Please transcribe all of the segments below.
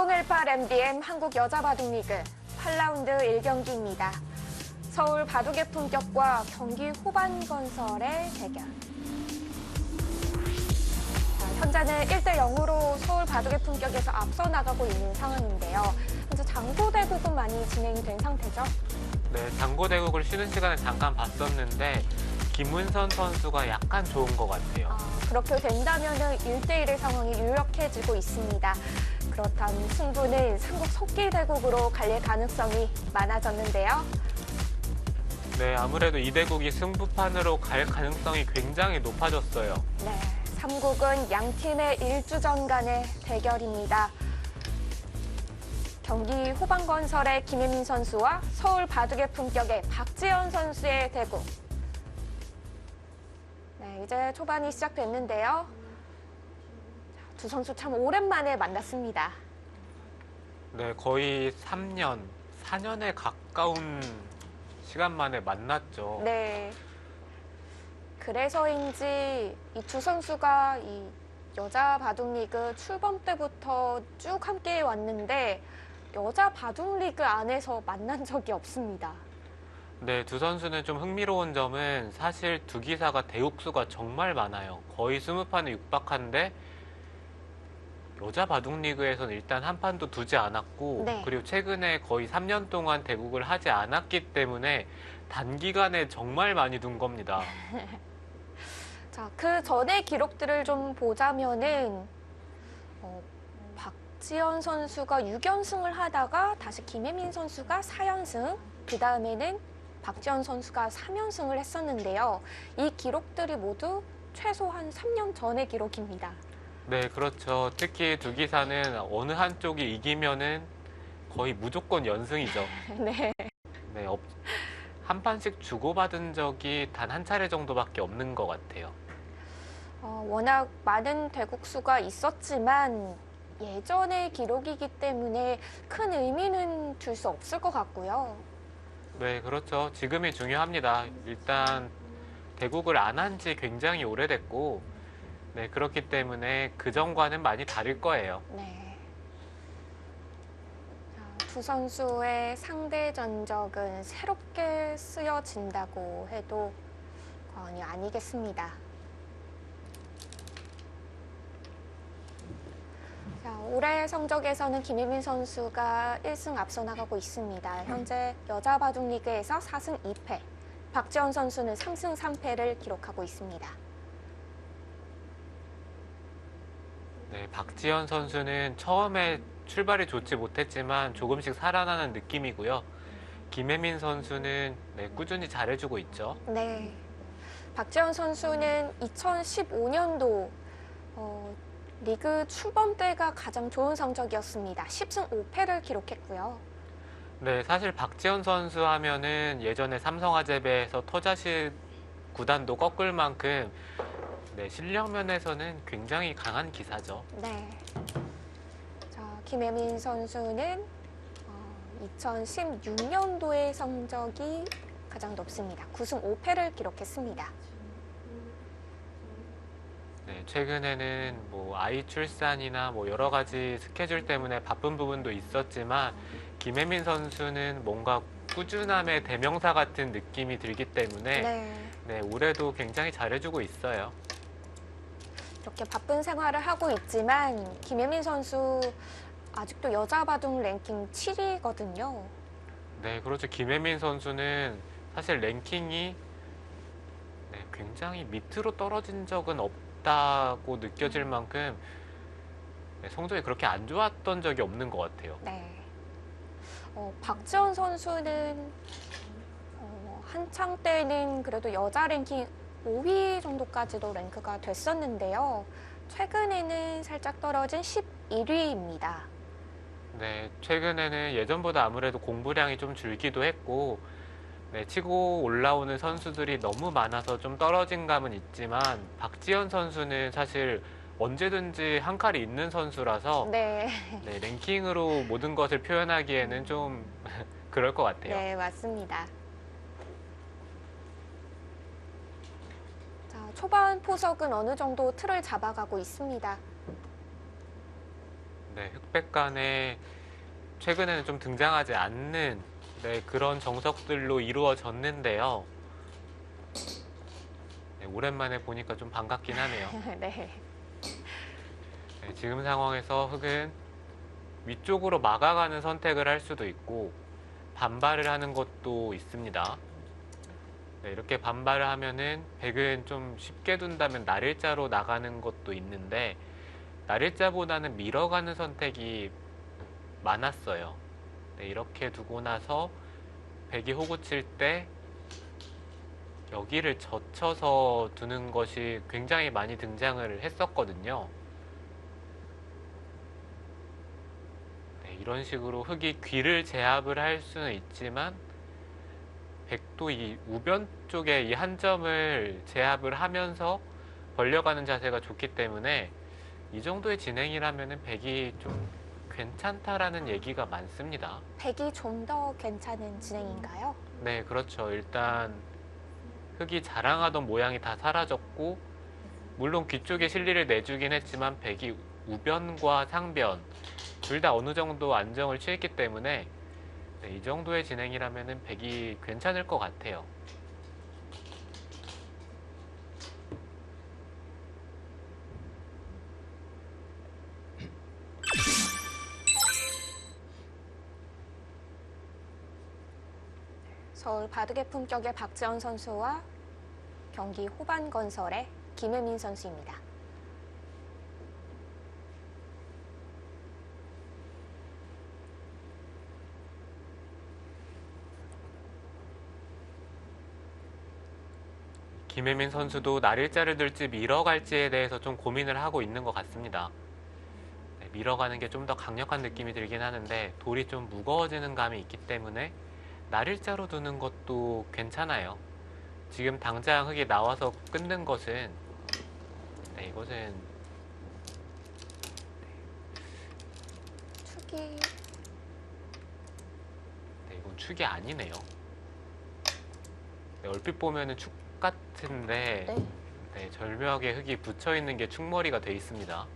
2018 MBM 한국 여자 바둑리그 8라운드 1경기입니다. 서울 바둑의 품격과 경기 후반건설의 대결. 현재는 1대0으로 서울 바둑의 품격에서 앞서 나가고 있는 상황인데요. 현재 장고대국은 많이 진행된 상태죠? 네, 장고대국을 쉬는 시간에 잠깐 봤었는데 김은선 선수가 약간 좋은 것 같아요. 그렇게 된다면 1대1의 상황이 유력해지고 있습니다. 그렇다면 승부는 삼국 속기대국으로 갈릴 가능성이 많아졌는데요. 네, 아무래도 이 대국이 승부판으로 갈 가능성이 굉장히 높아졌어요. 네, 삼국은 양 팀의 1주전 간의 대결입니다. 경기 후반 건설의 김혜민 선수와 서울 바둑의 품격의 박지현 선수의 대국. 네, 이제 초반이 시작됐는데요. 두 선수 참 오랜만에 만났습니다. 네, 거의 3년, 4년에 가까운 시간 만에 만났죠. 네. 그래서인지 이 두 선수가 이 여자 바둑리그 출범 때부터 쭉 함께 왔는데 여자 바둑리그 안에서 만난 적이 없습니다. 네, 두 선수는 좀 흥미로운 점은 사실 두 기사가 대국수가 정말 많아요. 거의 20판에 육박한데 여자 바둑리그에서는 일단 한 판도 두지 않았고 네. 그리고 최근에 거의 3년 동안 대국을 하지 않았기 때문에 단기간에 정말 많이 둔 겁니다. 자, 그 전의 기록들을 좀 보자면은 박지현 선수가 6연승을 하다가 다시 김혜민 선수가 4연승, 그 다음에는 박지현 선수가 3연승을 했었는데요. 이 기록들이 모두 최소한 3년 전의 기록입니다. 네, 그렇죠. 특히 두 기사는 어느 한쪽이 이기면은 거의 무조건 연승이죠. 네. 네, 한 판씩 주고받은 적이 단 한 차례 정도밖에 없는 것 같아요. 워낙 많은 대국수가 있었지만 예전의 기록이기 때문에 큰 의미는 둘 수 없을 것 같고요. 네, 그렇죠. 지금이 중요합니다. 일단 대국을 안 한 지 굉장히 오래됐고, 네, 그렇기 때문에 그 전과는 많이 다를 거예요. 네. 자, 두 선수의 상대 전적은 새롭게 쓰여진다고 해도 과언이 아니겠습니다. 자, 올해 성적에서는 김혜민 선수가 1승 앞서 나가고 있습니다. 현재 여자 바둑리그에서 4승 2패, 박지현 선수는 3승 3패를 기록하고 있습니다. 네, 박지현 선수는 처음에 출발이 좋지 못했지만 조금씩 살아나는 느낌이고요. 김혜민 선수는 네, 꾸준히 잘해주고 있죠. 네. 박지현 선수는 2015년도 리그 출범 때가 가장 좋은 성적이었습니다. 10승 5패를 기록했고요. 네, 사실 박지현 선수 하면은 예전에 삼성화재배에서 터자식 구단도 꺾을 만큼 네, 실력 면에서는 굉장히 강한 기사죠. 네. 자, 김혜민 선수는 2016년도의 성적이 가장 높습니다. 9승 5패를 기록했습니다. 네, 최근에는 뭐 아이 출산이나 뭐 여러 가지 스케줄 때문에 바쁜 부분도 있었지만 김혜민 선수는 뭔가 꾸준함의 대명사 같은 느낌이 들기 때문에 네, 올해도 굉장히 잘해주고 있어요. 이렇게 바쁜 생활을 하고 있지만 김혜민 선수 아직도 여자 바둑 랭킹 7위거든요. 네, 그렇죠. 김혜민 선수는 사실 랭킹이 네, 굉장히 밑으로 떨어진 적은 없다고 느껴질 만큼 네, 성적이 그렇게 안 좋았던 적이 없는 것 같아요. 네. 박지현 선수는 한창 때는 그래도 여자 랭킹 5위 정도까지도 랭크가 됐었는데요. 최근에는 살짝 떨어진 11위입니다. 네, 최근에는 예전보다 아무래도 공부량이 좀 줄기도 했고, 네, 치고 올라오는 선수들이 너무 많아서 좀 떨어진 감은 있지만, 박지현 선수는 사실 언제든지 한 칼이 있는 선수라서, 네. 네, 랭킹으로 모든 것을 표현하기에는 좀 그럴 것 같아요. 네, 맞습니다. 자, 초반 포석은 어느 정도 틀을 잡아가고 있습니다. 네, 흑백간에 최근에는 좀 등장하지 않는 네, 그런 정석들로 이루어졌는데요. 네, 오랜만에 보니까 좀 반갑긴 하네요. 네. 네, 지금 상황에서 흑은 위쪽으로 막아가는 선택을 할 수도 있고 반발을 하는 것도 있습니다. 네, 이렇게 반발을 하면은 백은 좀 쉽게 둔다면 날일자로 나가는 것도 있는데 날일자보다는 밀어가는 선택이 많았어요. 네, 이렇게 두고 나서 백이 호구 칠 때 여기를 젖혀서 두는 것이 굉장히 많이 등장을 했었거든요. 네, 이런 식으로 흑이 귀를 제압을 할 수는 있지만 백도 이 우변 쪽에 이 한 점을 제압을 하면서 벌려가는 자세가 좋기 때문에 이 정도의 진행이라면 백이 좀 괜찮다라는 얘기가 많습니다. 백이 좀 더 괜찮은 진행인가요? 네, 그렇죠. 일단 흑이 자랑하던 모양이 다 사라졌고 물론 귀 쪽에 실리를 내주긴 했지만 백이 우변과 상변 둘 다 어느 정도 안정을 취했기 때문에 네, 이 정도의 진행이라면 백이 괜찮을 것 같아요. 서울 바둑의 품격의 박지원 선수와 경기 호반 건설의 김혜민 선수입니다. 김혜민 선수도 날일자를 들지 밀어갈지에 대해서 좀 고민을 하고 있는 것 같습니다. 네, 밀어가는 게 좀 더 강력한 느낌이 들긴 하는데 돌이 좀 무거워지는 감이 있기 때문에 날일자로 두는 것도 괜찮아요. 지금 당장 흑이 나와서 끊는 것은 네, 이것은 축이 네, 이건 축이 아니네요. 네, 얼핏 보면은 축 같은데 네. 네, 절묘하게 흑이 붙여 있는 게 축머리가 돼 있습니다.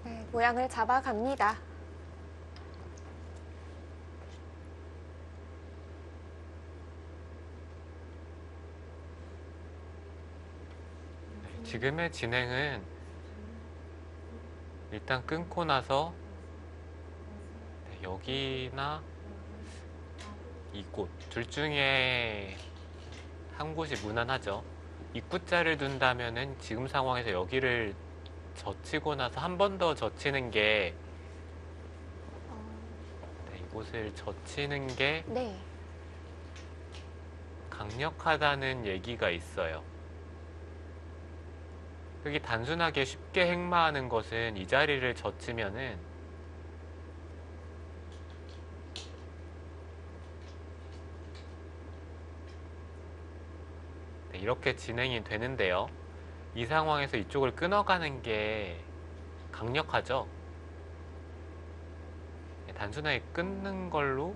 네, 모양을 잡아갑니다. 네, 지금의 진행은 일단 끊고 나서 네, 여기나 이곳 둘 중에 한 곳이 무난하죠. 입구자를 둔다면은 지금 상황에서 여기를 젖히고 나서 한 번 더 젖히는 게 네, 이곳을 젖히는 게 네. 강력하다는 얘기가 있어요. 흑이 단순하게 쉽게 행마하는 것은 이 자리를 젖히면은 네, 이렇게 진행이 되는데요. 이 상황에서 이쪽을 끊어가는 게 강력하죠. 네, 단순하게 끊는 걸로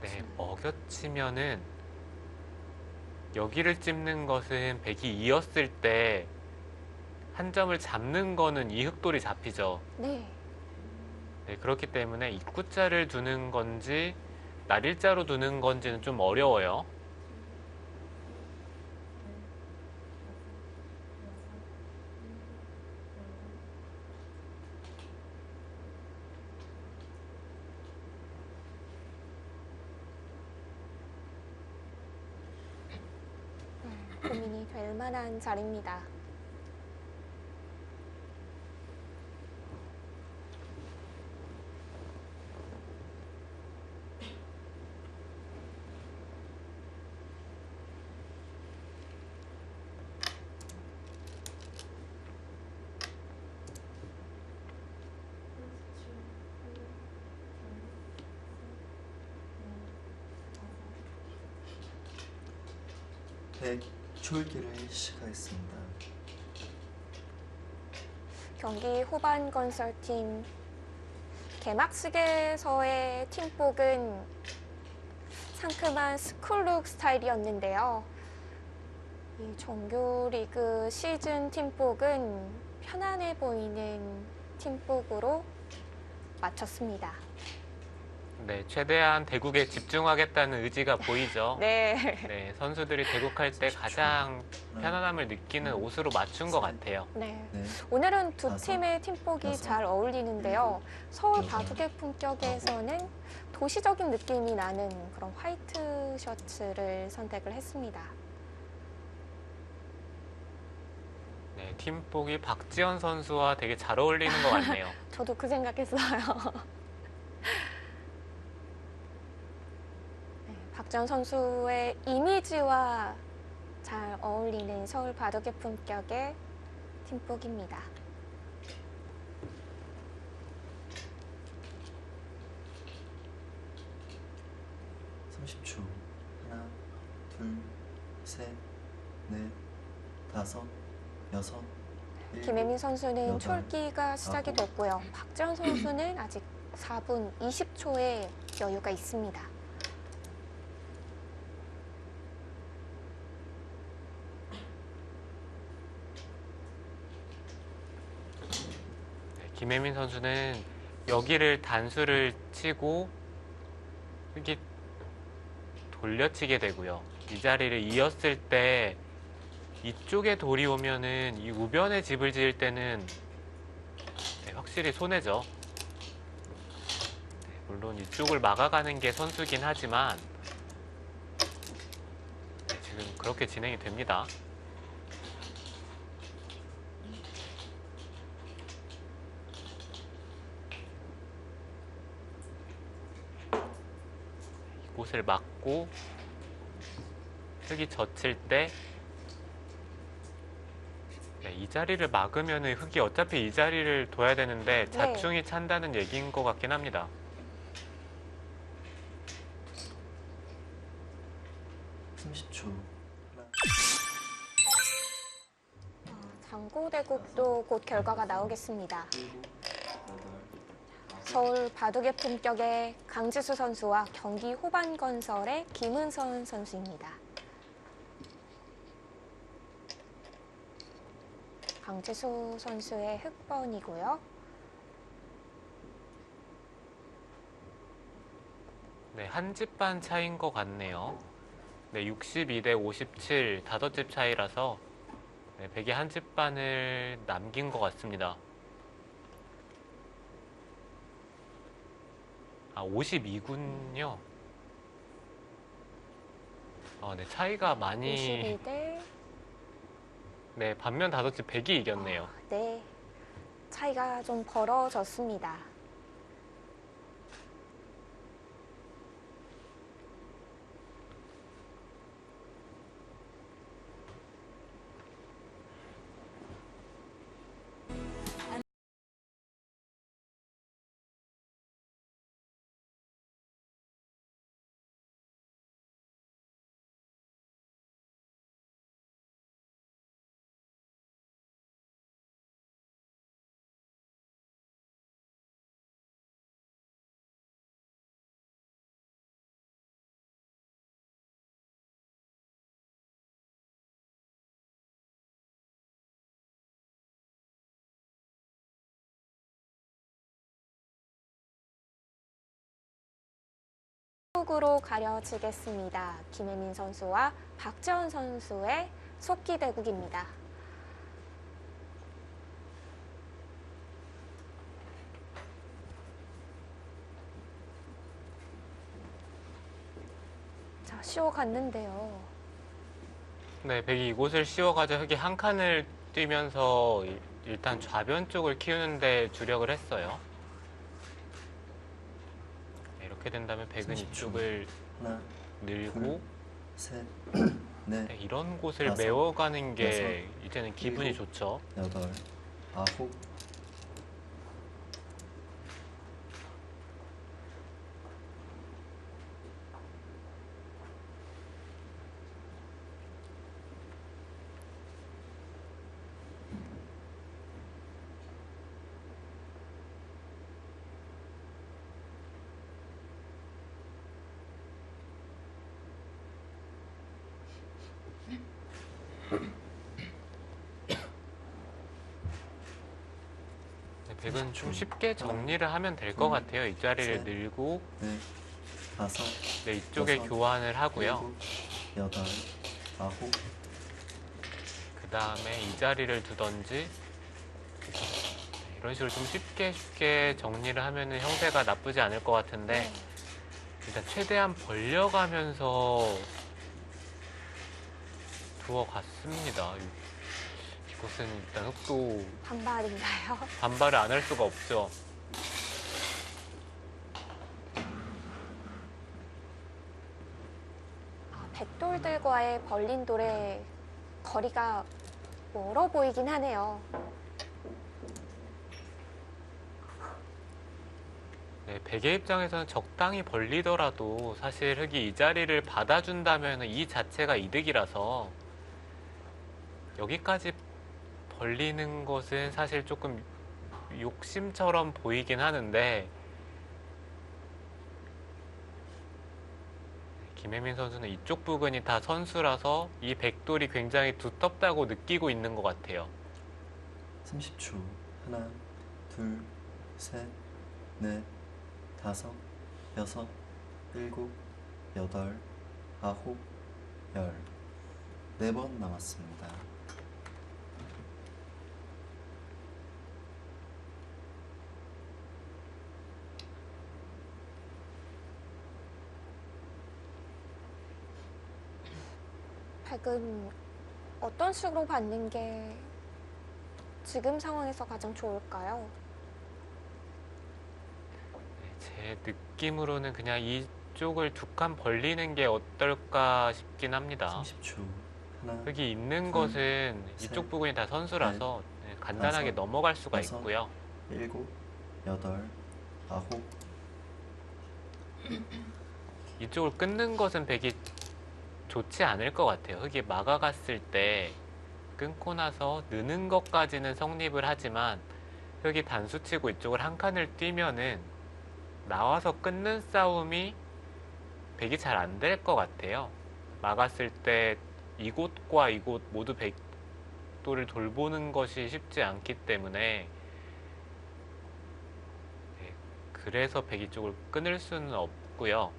네, 어겨치면은 여기를 찝는 것은 백이 이었을 때 한 점을 잡는 거는 이 흑돌이 잡히죠. 네. 네, 그렇기 때문에 입구자를 두는 건지 날일자로 두는 건지는 좀 어려워요. 고민이 될 만한 자리입니다. 백 초읽기를 시작하겠습니다. 경기 후반 건설팀 개막식에서의 팀복은 상큼한 스쿨룩 스타일이었는데요. 이 정규리그 시즌 팀복은 편안해 보이는 팀복으로 마쳤습니다. 네, 최대한 대국에 집중하겠다는 의지가 보이죠. 네. 네, 선수들이 대국할 때 가장 편안함을 느끼는 옷으로 맞춘 것 같아요. 네. 네, 오늘은 두 다섯, 팀의 팀복이 여섯, 잘 어울리는데요. 서울 여덟, 바둑의 품격에서는 도시적인 느낌이 나는 그런 화이트 셔츠를 선택을 했습니다. 네, 팀복이 박지현 선수와 되게 잘 어울리는 것 같네요. 저도 그 생각했어요. 네, 박지현 선수의 이미지와 잘 어울리는 서울 바둑의 품격의 팀복입니다. 삼십 초. 하나, 둘, 셋, 넷, 다섯, 여섯, 일곱, 김혜민 선수는 여덟, 출기가 시작이 아홉. 됐고요. 박지현 선수는 아직 4분 20초의 여유가 있습니다. 네, 김혜민 선수는 여기를 단수를 치고 이렇게 돌려치게 되고요. 이 자리를 이었을 때 이쪽에 돌이 오면은 이 우변에 집을 지을 때는 네, 확실히 손해죠. 네, 물론 이쪽을 막아가는 게 선수긴 하지만 네, 지금 그렇게 진행이 됩니다. 이곳을 막고 흙이 젖힐 때 네, 이 자리를 막으면은 흙이 어차피 이 자리를 둬야 되는데 자충이 찬다는 얘기인 것 같긴 합니다. 삼십 초. 하나, 장고대국도 곧 결과가 나오겠습니다. 일곱, 여덟, 아홉, 서울 바둑의 품격의 강지수 선수와 경기 후반 건설의 김은선 선수입니다. 강지수 선수의 흑번이고요. 네, 한 집 반 차이인 것 같네요. 네, 62대 57, 5집 차이라서 네, 백이 한 집 반을 남긴 것 같습니다. 아, 52군요. 네, 차이가 많이 52대 네, 반면 5집 100이 이겼네요. 네, 차이가 좀 벌어졌습니다. 속으로 가려지겠습니다. 김혜민 선수와 박지원 선수의 속기 대국입니다. 자, 쉬어갔는데요. 네, 백이 이곳을 씌워가지고 흙이 한 칸을 뛰면서 일단 좌변 쪽을 키우는데 주력을 했어요. 네, 이렇게 된다면 백은 30초. 이쪽을 하나, 늘고 셋, 넷, 네, 이런 곳을 다섯, 메워가는 게 이제는 기분이 일곱, 좋죠. 여덟, 아홉, 백은 좀 쉽게 정리를 하면 될 것 같아요. 이 자리를 셋. 늘고 넷, 다섯, 네, 이쪽에 여섯, 교환을 하고요. 일곱, 여덟, 아홉, 그 다음에 이 자리를 두던지 네, 이런 식으로 좀 쉽게 정리를 하면은 형태가 나쁘지 않을 것 같은데 네. 일단 최대한 벌려가면서 두어갔습니다. 이곳은 일단 흑도 반발인가요? 반발을 안 할 수가 없죠. 백돌들과의 벌린 돌의 거리가 멀어 보이긴 하네요. 네, 백의 입장에서는 적당히 벌리더라도 사실 흑이 이 자리를 받아준다면 이 자체가 이득이라서 여기까지 벌리는 것은 사실 조금 욕심처럼 보이긴 하는데 김혜민 선수는 이쪽 부근이 다 선수라서 이 백돌이 굉장히 두텁다고 느끼고 있는 것 같아요. 30초. 하나, 둘, 셋, 넷, 다섯, 여섯, 일곱, 여덟, 아홉, 열. 4번 남았습니다. 백은 어떤 식으로 받는 게 지금 상황에서 가장 좋을까요? 제 느낌으로는 그냥 이쪽을 두 칸 벌리는 게 어떨까 싶긴 합니다. 30초. 하나, 흑이 있는 둘, 것은 셋, 이쪽 부분이 다 선수라서 네, 간단하게 다섯, 넘어갈 수가 여섯, 있고요. 일곱, 여덟, 아홉, 이쪽을 끊는 것은 백이 좋지 않을 것 같아요. 흑이 막아갔을 때 끊고 나서 느는 것까지는 성립을 하지만 흑이 단수치고 이쪽을 한 칸을 뛰면은 나와서 끊는 싸움이 백이 잘 안 될 것 같아요. 막았을 때 이곳과 이곳 모두 백도를 돌보는 것이 쉽지 않기 때문에 네, 그래서 백이 쪽을 끊을 수는 없고요.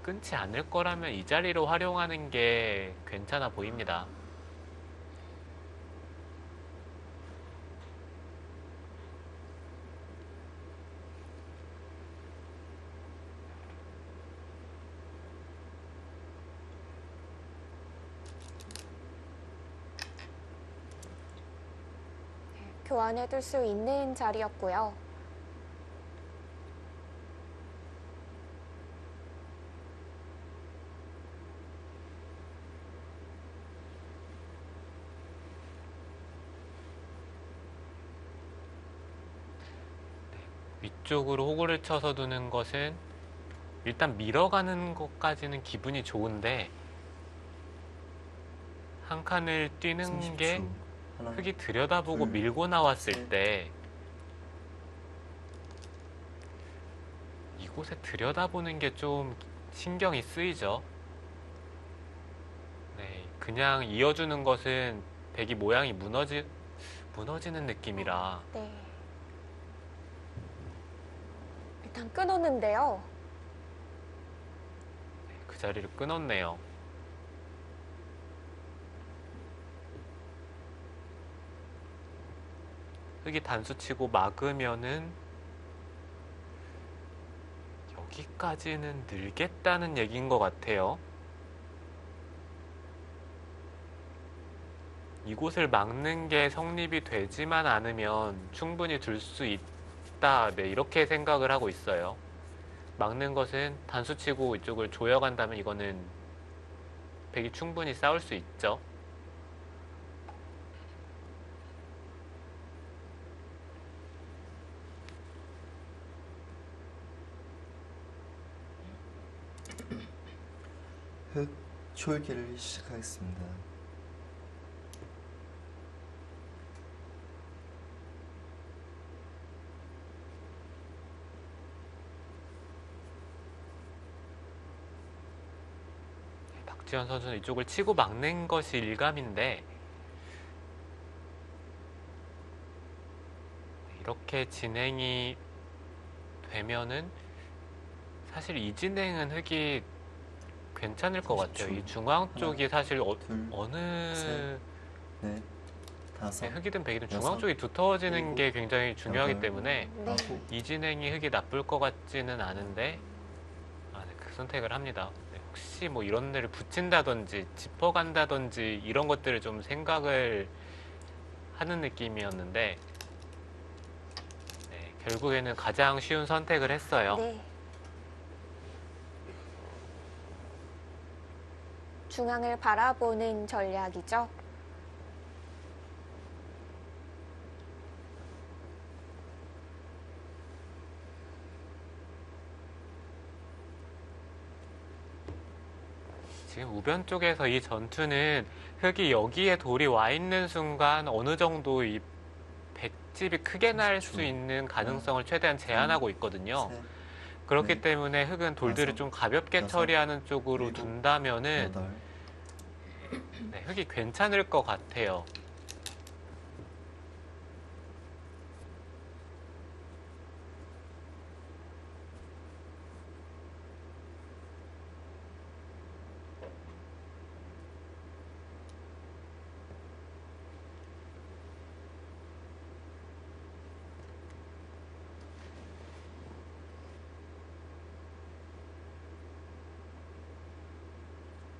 끊지 않을 거라면 이 자리로 활용하는 게 괜찮아 보입니다. 교환해 둘 수 있는 자리였고요. 위쪽으로 호구를 쳐서 두는 것은 일단 밀어가는 것까지는 기분이 좋은데 한 칸을 뛰는 게 30초. 하나, 흙이 들여다보고 둘, 밀고 나왔을 셋. 때 이곳에 들여다보는 게 좀 신경이 쓰이죠. 네, 그냥 이어주는 것은 백이 모양이 무너지는 느낌이라 네. 일단 끊었는데요. 그 자리를 끊었네요. 흙이 단수치고 막으면은 여기까지는 늘겠다는 얘기인 것 같아요. 이곳을 막는 게 성립이 되지만 않으면 충분히 둘 수 있다. 네, 이렇게 생각을 하고 있어요. 막는 것은 단수치고 이쪽을 조여간다면 이거는 백이 충분히 싸울 수 있죠. 흑 초읽기를 시작하겠습니다. 박지현 선수는 이쪽을 치고 막는 것이 일감인데 이렇게 진행이 되면은 사실 이 진행은 흙이 괜찮을 것 같아요. 이 중앙 쪽이 사실 둘, 어느 셋, 넷, 다섯, 흙이든 백이든 여섯, 중앙 쪽이 두터워지는 일곱, 게 굉장히 중요하기 여덟, 때문에 네. 아홉, 이 진행이 흙이 나쁠 것 같지는 않은데 네, 그 선택을 합니다. 네, 혹시 뭐 이런 데를 붙인다든지 짚어간다든지 이런 것들을 좀 생각을 하는 느낌이었는데 네, 결국에는 가장 쉬운 선택을 했어요. 네. 중앙을 바라보는 전략이죠. 지금 우변 쪽에서 이 전투는 흙이 여기에 돌이 와 있는 순간 어느 정도 이 볏집이 크게 날 수 30초. 있는 가능성을 최대한 제한하고 있거든요. 셋, 그렇기 넷, 때문에 흙은 돌들을 다섯, 좀 가볍게 여섯, 처리하는 쪽으로 일곱, 둔다면은 여덟, 네, 흙이 괜찮을 것 같아요.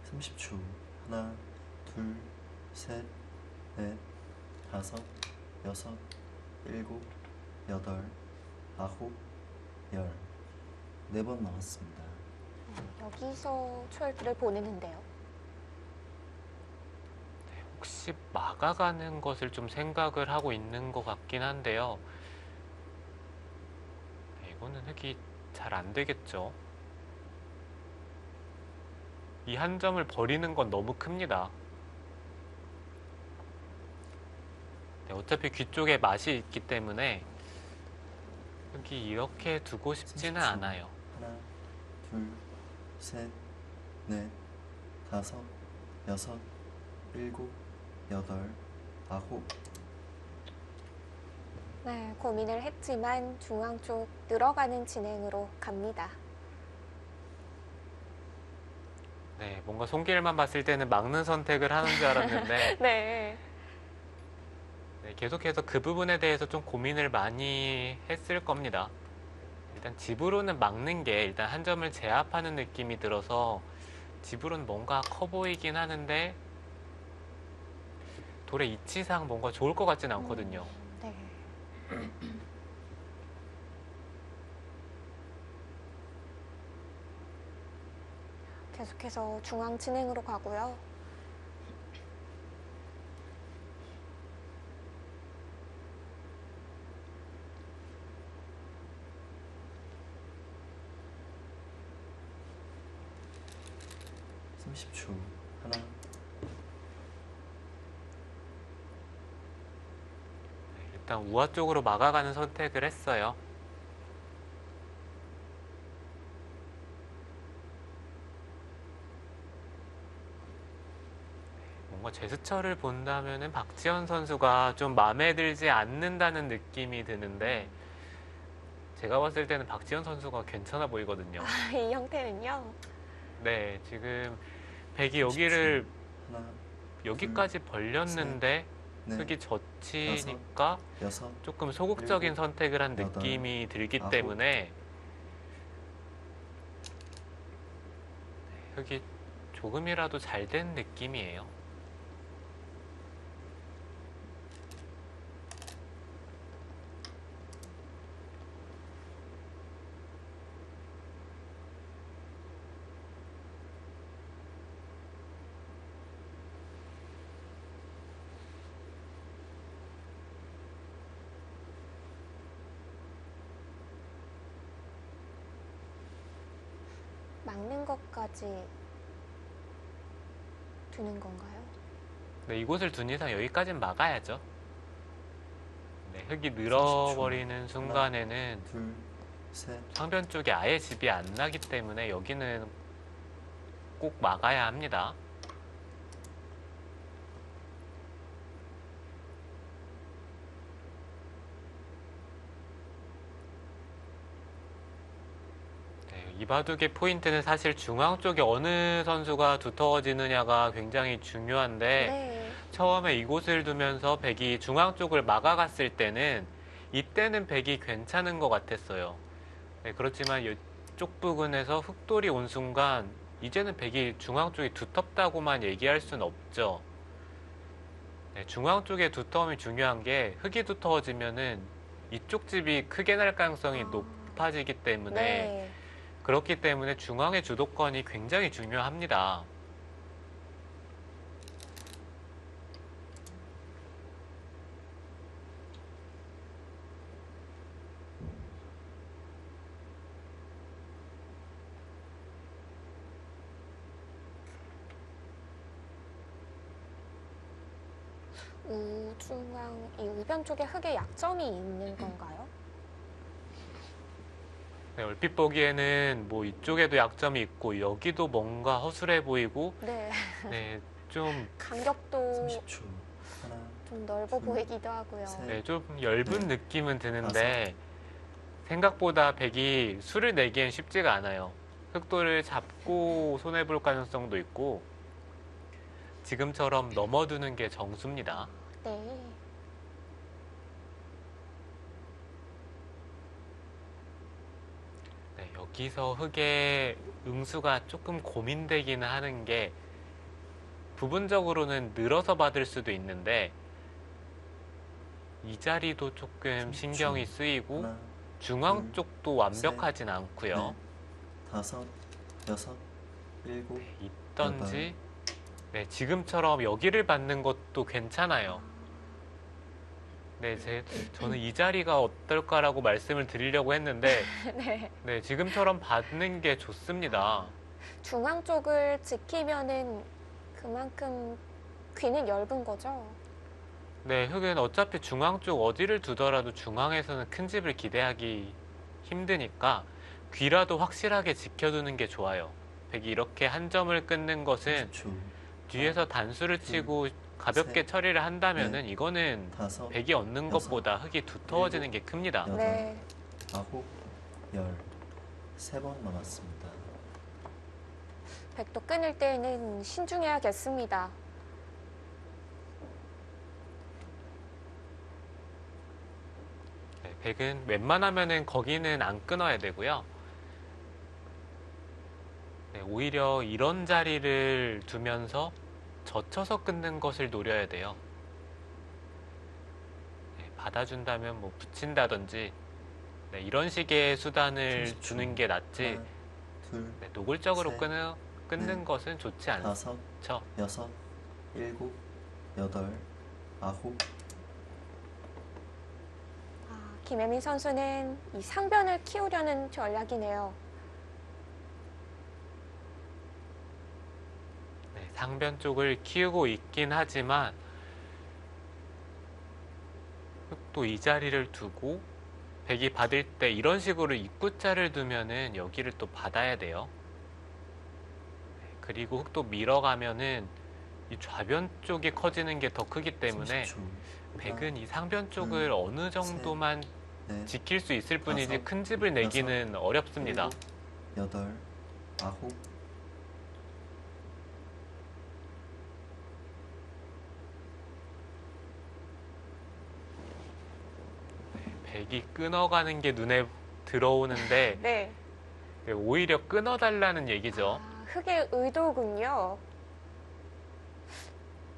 삼십 초. 하나, 둘, 셋, 넷, 다섯, 여섯, 일곱, 여덟, 아홉, 열. 4번 남았습니다. 여기서 초열기를 보내는데요. 혹시 막아가는 것을 좀 생각을 하고 있는 것 같긴 한데요. 네, 이거는 흙이 잘 안 되겠죠. 이 한 점을 버리는 건 너무 큽니다. 네, 어차피 귀 쪽에 맛이 있기 때문에 흙이 이렇게 두고 싶지는 30초. 않아요. 하나, 둘, 셋, 넷, 다섯, 여섯, 일곱, 여덟, 아홉. 네, 고민을 했지만 중앙 쪽 늘어가는 진행으로 갑니다. 네, 뭔가 손길만 봤을 때는 막는 선택을 하는 줄 알았는데 네. 네, 계속해서 그 부분에 대해서 좀 고민을 많이 했을 겁니다. 일단 집으로는 막는 게 일단 한 점을 제압하는 느낌이 들어서 집으로는 뭔가 커 보이긴 하는데 돌의 이치상 뭔가 좋을 것 같진 않거든요. 네. 계속해서 중앙 진행으로 가고요. 삼십 초. 하나, 네, 일단 우아 쪽으로 막아가는 선택을 했어요. 뭔가 제스처를 본다면은 박지현 선수가 좀 마음에 들지 않는다는 느낌이 드는데 제가 봤을 때는 박지현 선수가 괜찮아 보이거든요. 이 형태는요. 네, 지금 백이 30초. 여기를 하나, 여기까지 벌렸는데 넷, 흙이 젖히니까 여섯, 조금 소극적인 일곱, 선택을 한 여덟, 느낌이 들기 아홉. 때문에 흙이 조금이라도 잘 된 느낌이에요. 막는 것까지 두는 건가요? 네, 이곳을 둔 이상 여기까지는 막아야죠. 네, 흙이 늘어버리는 순간에는 둘, 셋, 상변 쪽에 아예 집이 안 나기 때문에 여기는 꼭 막아야 합니다. 이 바둑의 포인트는 사실 중앙 쪽에 어느 선수가 두터워지느냐가 굉장히 중요한데 네. 처음에 이곳을 두면서 백이 중앙 쪽을 막아갔을 때는 이때는 백이 괜찮은 것 같았어요. 네, 그렇지만 이쪽 부근에서 흑돌이 온 순간 이제는 백이 중앙 쪽이 두텁다고만 얘기할 수는 없죠. 네, 중앙 쪽의 두터움이 중요한 게 흙이 두터워지면은 이쪽 집이 크게 날 가능성이 높아지기 때문에 네. 그렇기 때문에 중앙의 주도권이 굉장히 중요합니다. 우중앙, 이 우변 쪽에 흙에 약점이 있는 건가요? 네, 얼핏 보기에는 뭐 이쪽에도 약점이 있고 여기도 뭔가 허술해 보이고 네. 네, 좀, 간격도 30초. 하나, 좀 넓어 보이기도 하고요. 셋. 네, 좀 엷은 네. 느낌은 드는데 생각보다 백이 수를 내기엔 쉽지가 않아요. 흑돌을 잡고 손해볼 가능성도 있고 지금처럼 넘어두는 게 정수입니다. 네. 네, 여기서 흑의 응수가 조금 고민되기는 하는 게 부분적으로는 늘어서 받을 수도 있는데 이 자리도 조금 신경이 쓰이고 하나, 중앙 둘, 쪽도 완벽하진 않고요. 넷, 다섯, 여섯, 일곱, 있던지 네, 지금처럼 여기를 받는 것도 괜찮아요. 네, 저는 이 자리가 어떨까라고 말씀을 드리려고 했는데 네. 네, 지금처럼 받는 게 좋습니다. 중앙 쪽을 지키면은 그만큼 귀는 엷은 거죠. 네, 흑은 어차피 중앙 쪽 어디를 두더라도 중앙에서는 큰 집을 기대하기 힘드니까 귀라도 확실하게 지켜두는 게 좋아요. 백이 이렇게 한 점을 끊는 것은 30초. 뒤에서 단수를 치고 가볍게 셋, 처리를 한다면은 이거는 다섯, 백이 얻는 여섯, 것보다 흑이 두터워지는 게 큽니다. 여덟, 네. 아홉, 열. 3번 남았습니다. 백도 끊을 때는 신중해야겠습니다. 네, 백은 웬만하면은 거기는 안 끊어야 되고요. 네, 오히려 이런 자리를 두면서 젖혀서 끊는 것을 노려야 돼요. 네, 받아준다면 뭐 붙인다든지 네, 이런 식의 수단을 30초. 주는 게 낫지 하나, 둘, 네, 노골적으로 셋, 끊는 넷, 것은 좋지 다섯, 않죠. 여섯, 일곱, 여덟, 아홉. 김혜민 선수는 이 상변을 키우려는 전략이네요. 네, 상변 쪽을 키우고 있긴 하지만 또 이 자리를 두고 백이 받을 때 이런 식으로 입구자를 두면은 여기를 또 받아야 돼요. 네, 그리고 흑도 밀어가면은 이 좌변 쪽이 커지는 게 더 크기 때문에 30초. 백은 이 상변 쪽을 어느 정도만 넷, 지킬 수 있을 뿐이지 다섯, 큰 집을 내기는 어렵습니다. 일곱, 여덟, 아홉. 백이 끊어가는 게 눈에 들어오는데 네. 오히려 끊어달라는 얘기죠. 흑의 의도군요.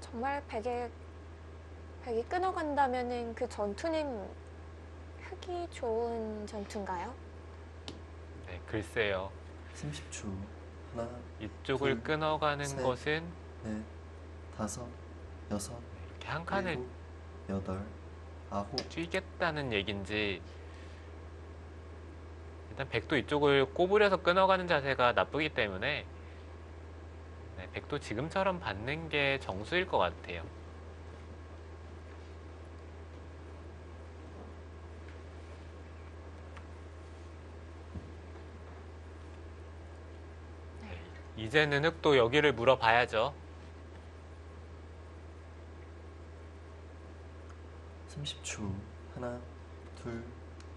정말 백이 끊어간다면은 그 전투는 흑이 좋은 전투인가요? 네, 글쎄요. 30초. 하나, 이쪽을 둘, 끊어가는 셋. 것은 넷, 다섯, 여섯, 이렇게 한 칸을 일곱, 여덟, 아홉. 뛰겠다는 얘긴지 일단 백도 이쪽을 꼬부려서 끊어가는 자세가 나쁘기 때문에 네, 백도 지금처럼 받는 게 정수일 것 같아요. 네, 이제는 흑도 여기를 물어봐야죠. 30초. 하나, 둘,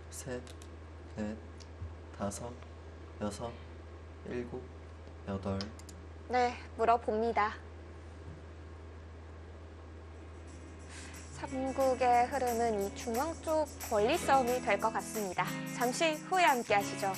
셋, 넷, 다섯, 여섯, 일곱, 여덟, 네, 물어봅니다. 삼국의 흐름은 이 중앙 쪽 권리 싸움이 될 것 같습니다. 잠시 후에 함께 하시죠.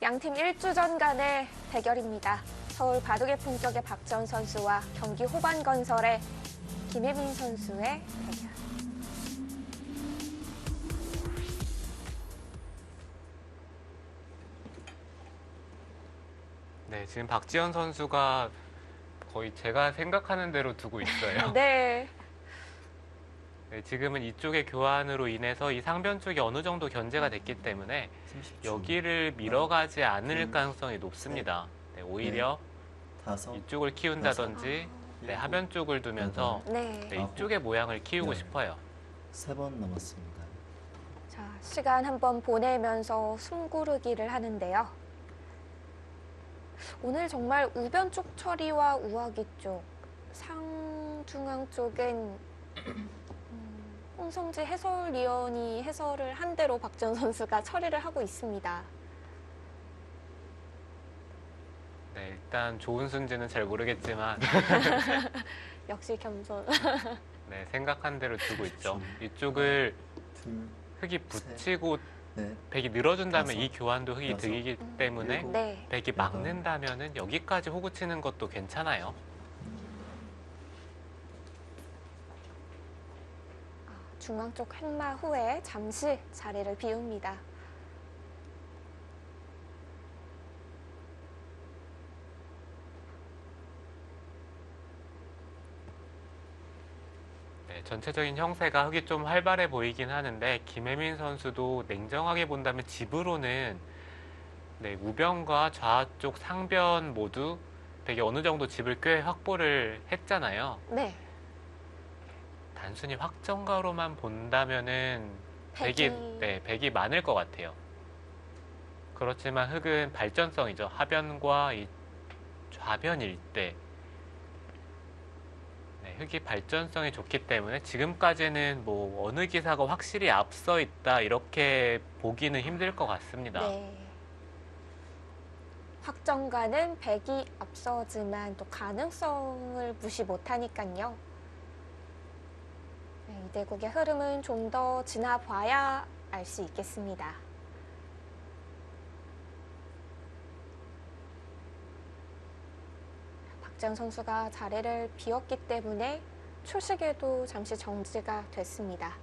양팀 1주전 간의 대결입니다. 서울 바둑의 품격의 박지원 선수와 경기 호반건설의 김혜민 선수의 대결. 네, 지금 박지현 선수가 거의 제가 생각하는 대로 두고 있어요. 네, 네, 지금은 이쪽의 교환으로 인해서 이 상변 쪽이 어느 정도 견제가 됐기 때문에 30초. 여기를 밀어가지 않을 가능성이 높습니다. 네, 오히려 다섯, 이쪽을 키운다든지 네, 하변 쪽을 두면서 네. 네, 이쪽의 모양을 키우고 네. 싶어요. 3번 남았습니다. 자, 시간 한번 보내면서 숨 고르기를 하는데요. 오늘 정말 우변 쪽 처리와 우하기 쪽, 상중앙 쪽은 홍성지 해설위원이 해설을 한 대로 박지원 선수가 처리를 하고 있습니다. 네, 일단 좋은 순지는 잘 모르겠지만 역시 겸손. 네, 생각한 대로 두고 있죠. 이쪽을 둘, 흙이 붙이고 넷, 백이 늘어준다면 다섯, 이 교환도 흙이 여섯, 들기 때문에 일곱, 네, 백이 막는다면은 여기까지 호구 치는 것도 괜찮아요. 중앙 쪽 횡마 후에 잠시 자리를 비웁니다. 네, 전체적인 형세가 흙이 좀 활발해 보이긴 하는데 김혜민 선수도 냉정하게 본다면 집으로는 네, 우변과 좌쪽 상변 모두 되게 어느 정도 집을 꽤 확보를 했잖아요. 네, 단순히 확정가로만 본다면은 백이 많을 것 같아요. 그렇지만 흙은 발전성이죠. 하변과 이 좌변 일대. 네, 흙이 발전성이 좋기 때문에 지금까지는 뭐 어느 기사가 확실히 앞서 있다 이렇게 보기는 힘들 것 같습니다. 네. 확정가는 백이 앞서지만 또 가능성을 무시 못하니까요. 네, 이 대국의 흐름은 좀 더 지나봐야 알 수 있겠습니다. 박지원 선수가 자리를 비웠기 때문에 초식에도 잠시 정지가 됐습니다.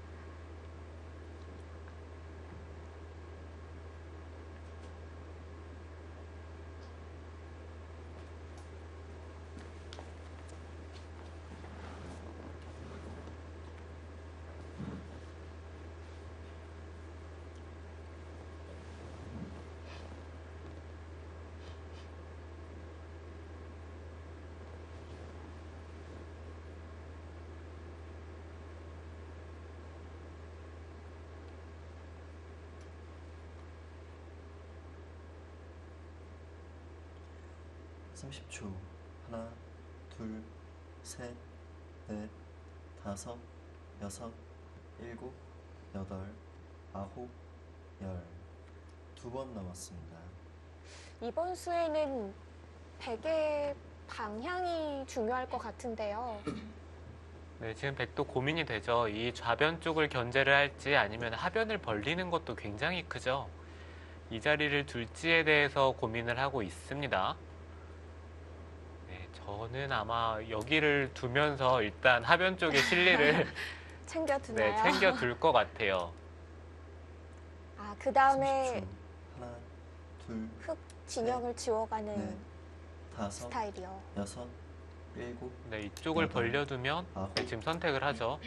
삼십 초. 하나, 둘, 셋, 넷, 다섯, 여섯, 일곱, 여덟, 아홉, 열. 2번 남았습니다. 이번 수에는 백의 방향이 중요할 것 같은데요. 네, 지금 백도 고민이 되죠. 이 좌변 쪽을 견제를 할지 아니면 하변을 벌리는 것도 굉장히 크죠. 이 자리를 둘지에 대해서 고민을 하고 있습니다. 네, 저는 아마 여기를 두면서 일단 하변 쪽의 실리를 챙겨두나요? 네, 챙겨둘 것 같아요. 아, 그 다음에 30초. 하나, 둘, 흙 진영을 지워가는 넷, 다섯, 스타일이요. 여섯, 일곱, 네, 이쪽을 여덟, 벌려두면 아홉. 네, 지금 선택을 하죠.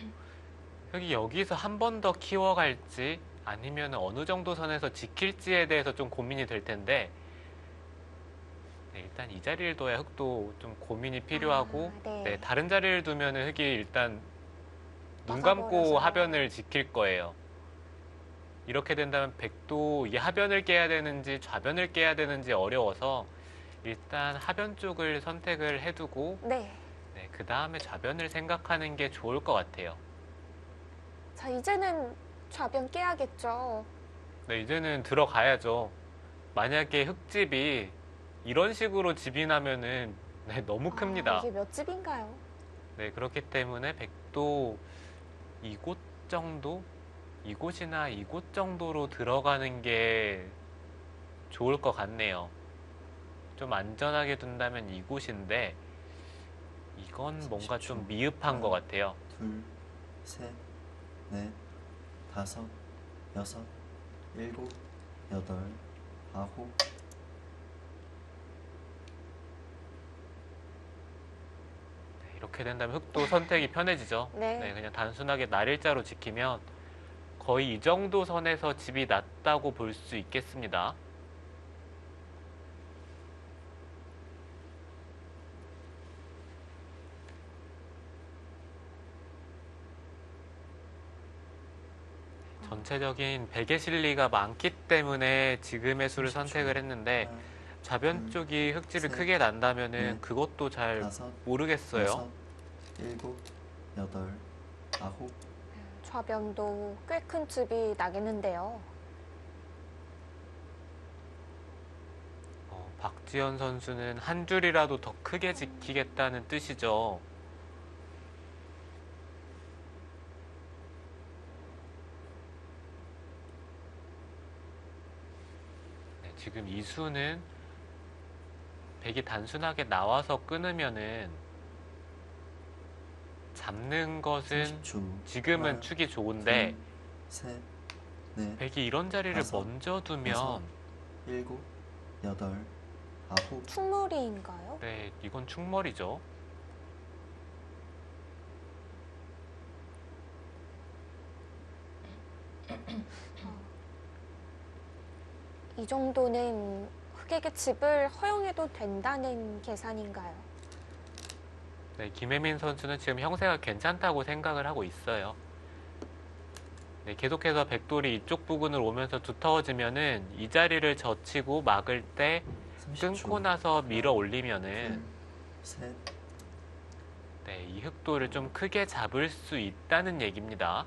흙이 여기서 한 번 더 키워갈지 아니면 어느 정도 선에서 지킬지에 대해서 좀 고민이 될 텐데 네, 일단 이 자리를 둬야 흙도 좀 고민이 필요하고 아, 네. 네, 다른 자리를 두면 흙이 일단 눈 빠져버려서. 감고 하변을 지킬 거예요. 이렇게 된다면 백도 이 하변을 깨야 되는지 좌변을 깨야 되는지 어려워서 일단 하변 쪽을 선택을 해두고 네. 네, 그 다음에 좌변을 생각하는 게 좋을 것 같아요. 자, 이제는 좌변 깨야겠죠. 네, 이제는 들어가야죠. 만약에 흙집이 이런 식으로 집이 나면은 네, 너무 큽니다. 이게 몇 집인가요? 네, 그렇기 때문에 백도 이곳 정도? 이곳이나 이곳 정도로 들어가는 게 좋을 것 같네요. 좀 안전하게 둔다면 이곳인데 이건 뭔가 좀 30초. 미흡한 것 같아요. 둘, 셋, 넷, 다섯, 여섯, 일곱, 여덟, 아홉. 네, 이렇게 된다면 흙도 선택이 편해지죠. 네. 그냥 단순하게 날일자로 지키면 거의 이 정도 선에서 집이 낮다고 볼 수 있겠습니다. 전체적인 베개 실리가 많기 때문에 지금의 수를 30초. 선택을 했는데 하나, 좌변 둘, 쪽이 흙집이 셋, 크게 난다면은 넷, 그것도 잘 다섯, 모르겠어요. 여섯, 일곱, 여덟, 아홉. 좌변도 꽤 큰 집이 나겠는데요. 박지현 선수는 한 줄이라도 더 크게 지키겠다는 뜻이죠. 네, 지금 이 수는 백이 단순하게 나와서 끊으면은 잡는 것은 30초. 지금은 하나, 축이 좋은데 셋, 넷, 백이 이런 자리를 다섯, 먼저 여섯. 두면 일곱, 여덟, 아홉. 충무리인가요? 네, 이건 축머리죠. 이 정도는 흑에게 집을 허용해도 된다는 계산인가요? 네, 김혜민 선수는 지금 형세가 괜찮다고 생각을 하고 있어요. 네, 계속해서 백돌이 이쪽 부근을 오면서 두터워지면은 이 자리를 젖히고 막을 때 30초. 끊고 나서 밀어 올리면은 셋, 네, 이 흑돌을 좀 크게 잡을 수 있다는 얘기입니다.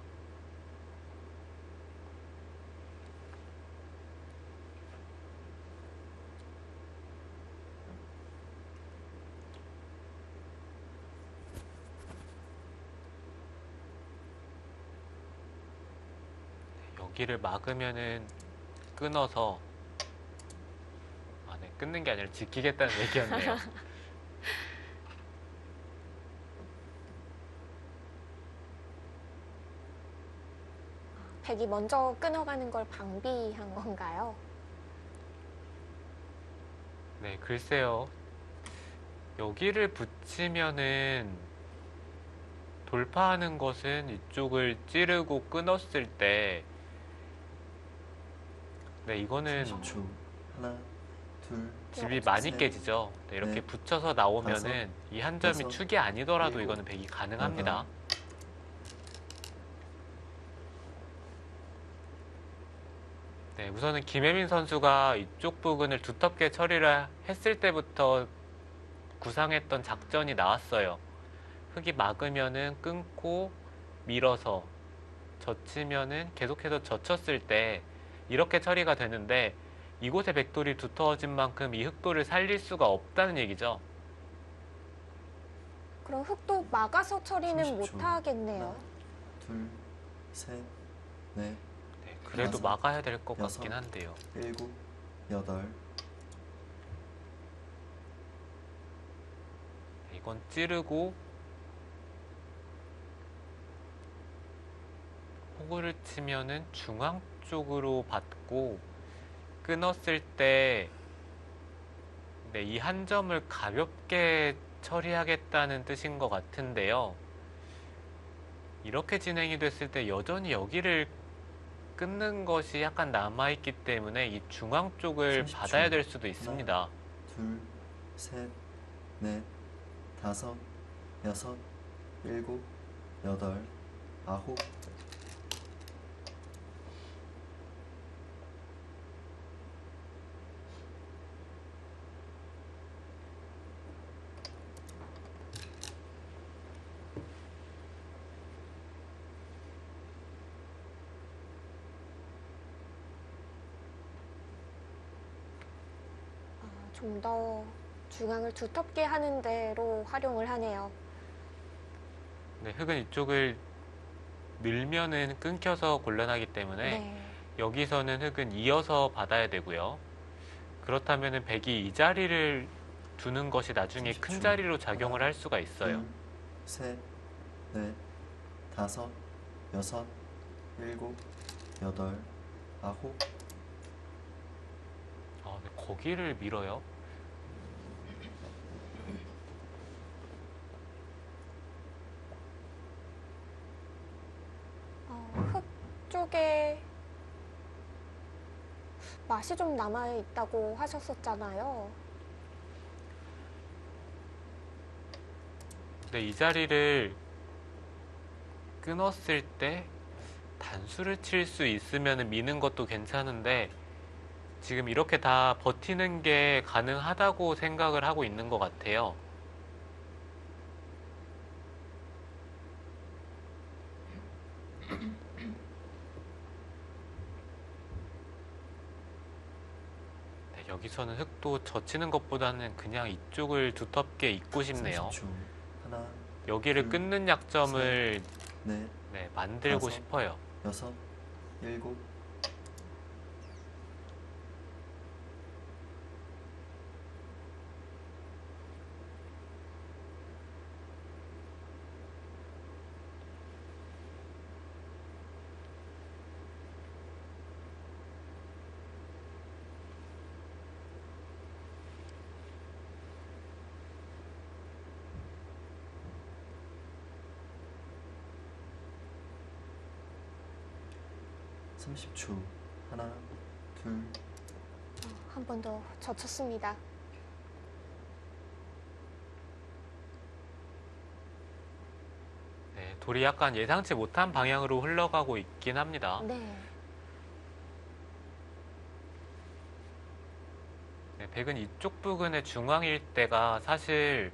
여기를 막으면은 끊어서 네, 끊는 게 아니라 지키겠다는 얘기였네요. 백이 먼저 끊어가는 걸 방비한 건가요? 네, 글쎄요. 여기를 붙이면은 돌파하는 것은 이쪽을 찌르고 끊었을 때 네, 이거는 30초. 하나, 둘, 집이 네, 많이 셋, 깨지죠. 네, 이렇게 넷, 붙여서 나오면은 이 한 점이 여섯, 축이 아니더라도 일곱, 이거는 백이 가능합니다. 여덟. 네, 우선은 김혜민 선수가 이쪽 부근을 두텁게 처리를 했을 때부터 구상했던 작전이 나왔어요. 흙이 막으면은 끊고 밀어서 젖히면은 계속해서 젖혔을 때 이렇게 처리가 되는데 이곳의 백돌이 두터워진 만큼 이 흙돌을 살릴 수가 없다는 얘기죠. 그럼 흙도 막아서 처리는 30초. 못하겠네요. 하나, 둘, 셋, 넷, 네, 그래도 여섯, 막아야 될 것 여섯. 같긴 한데요. 일곱, 여덟. 이건 찌르고 호구를 치면은 중앙 쪽으로 받고 끊었을 때 네, 이 한 점을 가볍게 처리하겠다는 뜻인 것 같은데요. 이렇게 진행이 됐을 때 여전히 여기를 끊는 것이 약간 남아있기 때문에 이 중앙 쪽을 30초. 받아야 될 수도 있습니다. 둘, 셋, 넷, 다섯, 여섯, 일곱, 여덟, 아홉. 좀 더 중앙을 두텁게 하는 데로 활용을 하네요. 네, 흙은 이쪽을 늘면은 끊겨서 곤란하기 때문에 네. 여기서는 흙은 이어서 받아야 되고요. 그렇다면은 백이 이 자리를 두는 것이 나중에 큰 30초. 자리로 작용을 하나, 할 수가 있어요. 둘, 셋, 넷, 다섯, 여섯, 일곱, 여덟, 아홉. 네, 거기를 밀어요. 흙 쪽에 맛이 좀 남아 있다고 하셨었잖아요. 근데 이 자리를 끊었을 때 단수를 칠 수 있으면 미는 것도 괜찮은데 지금 이렇게 다 버티는 게 가능하다고 생각을 하고 있는 것 같아요. 네, 여기서는 흙도 젖히는 것보다는 그냥 이쪽을 두텁게 잇고 싶네요. 30초. 하나, 여기를 둘, 끊는 약점을 넷, 네, 만들고 다섯. 싶어요. 여섯, 일곱. 삼십 초. 하나, 둘, 한 번 더 젖혔습니다. 네, 돌이 약간 예상치 못한 방향으로 흘러가고 있긴 합니다. 네. 네, 백은 이쪽 부근의 중앙일 때가 사실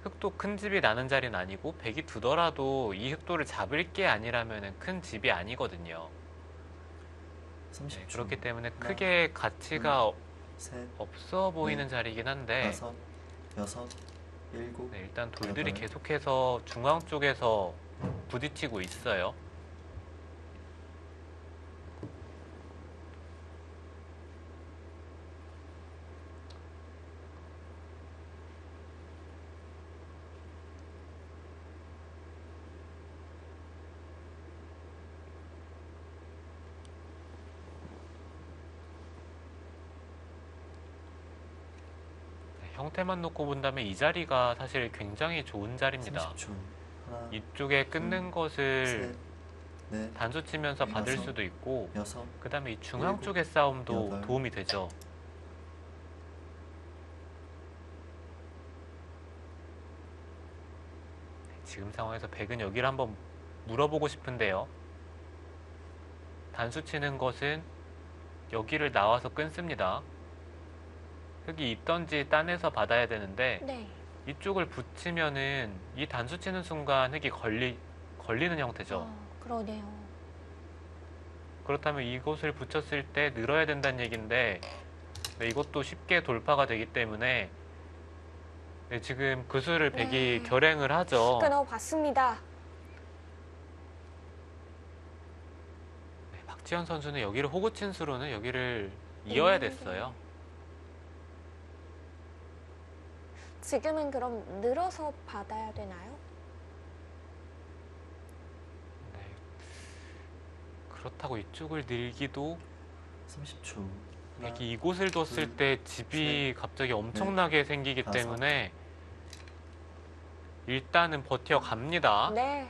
흙도 큰 집이 나는 자리는 아니고 백이 두더라도 이 흙도를 잡을 게 아니라면 큰 집이 아니거든요. 30초. 네, 그렇기 때문에 하나, 크게 가치가 셋, 없어 보이는 넷, 자리긴 한데 다섯, 여섯, 일곱. 네, 일단 돌들이 여덟. 계속해서 중앙 쪽에서 부딪히고 있어요. 네, 형태만 놓고 본다면 이 자리가 사실 굉장히 좋은 자리입니다. 30초. 하나, 이쪽에 끊는 것을 셋, 넷, 단수 치면서 받을 다섯. 수도 있고 여섯, 그 다음에 이 중앙 일곱, 쪽의 싸움도 여덟. 도움이 되죠. 지금 상황에서 백은 여기를 한번 물어보고 싶은데요. 단수 치는 것은 여기를 나와서 끊습니다. 흙이 있던지 딴에서 받아야 되는데 네. 이쪽을 붙이면은 이 단수 치는 순간 흙이 걸리는 형태죠. 그러네요. 그렇다면 이곳을 붙였을 때 늘어야 된다는 얘기인데 네, 이것도 쉽게 돌파가 되기 때문에 네, 지금 그 수를 백이 네. 결행을 하죠. 끊어봤습니다. 네, 박지현 선수는 여기를 호구 친 수로는 여기를 이어야 됐어요. 지금은 그럼 늘어서 받아야 되나요? 네. 그렇다고 이쪽을 늘기도 30초. 하나, 이렇게 이곳을 뒀을 둘, 때 집이 갑자기 엄청나게 생기기 다섯. 때문에 일단은 버텨갑니다. 네.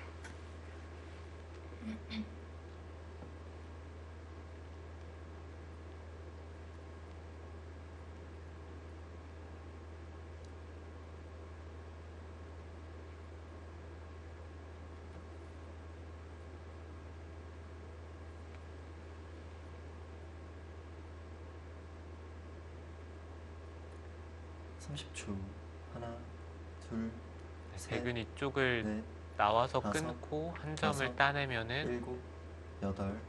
삼십 초. 하나, 둘, 셋, 백은 이쪽을 넷, 나와서 다섯, 끊고 한 점을 여섯, 따내면은 일곱, 여덟,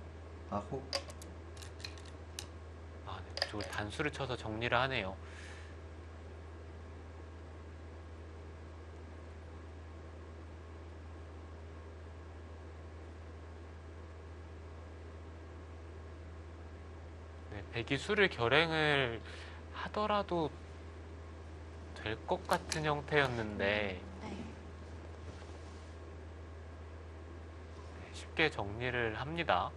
아홉. 네, 이쪽을 단수를 쳐서 정리를 하네요. 네, 백이 수를 결행을 하더라도 될 것 같은 형태였는데 네. 쉽게 정리를 합니다.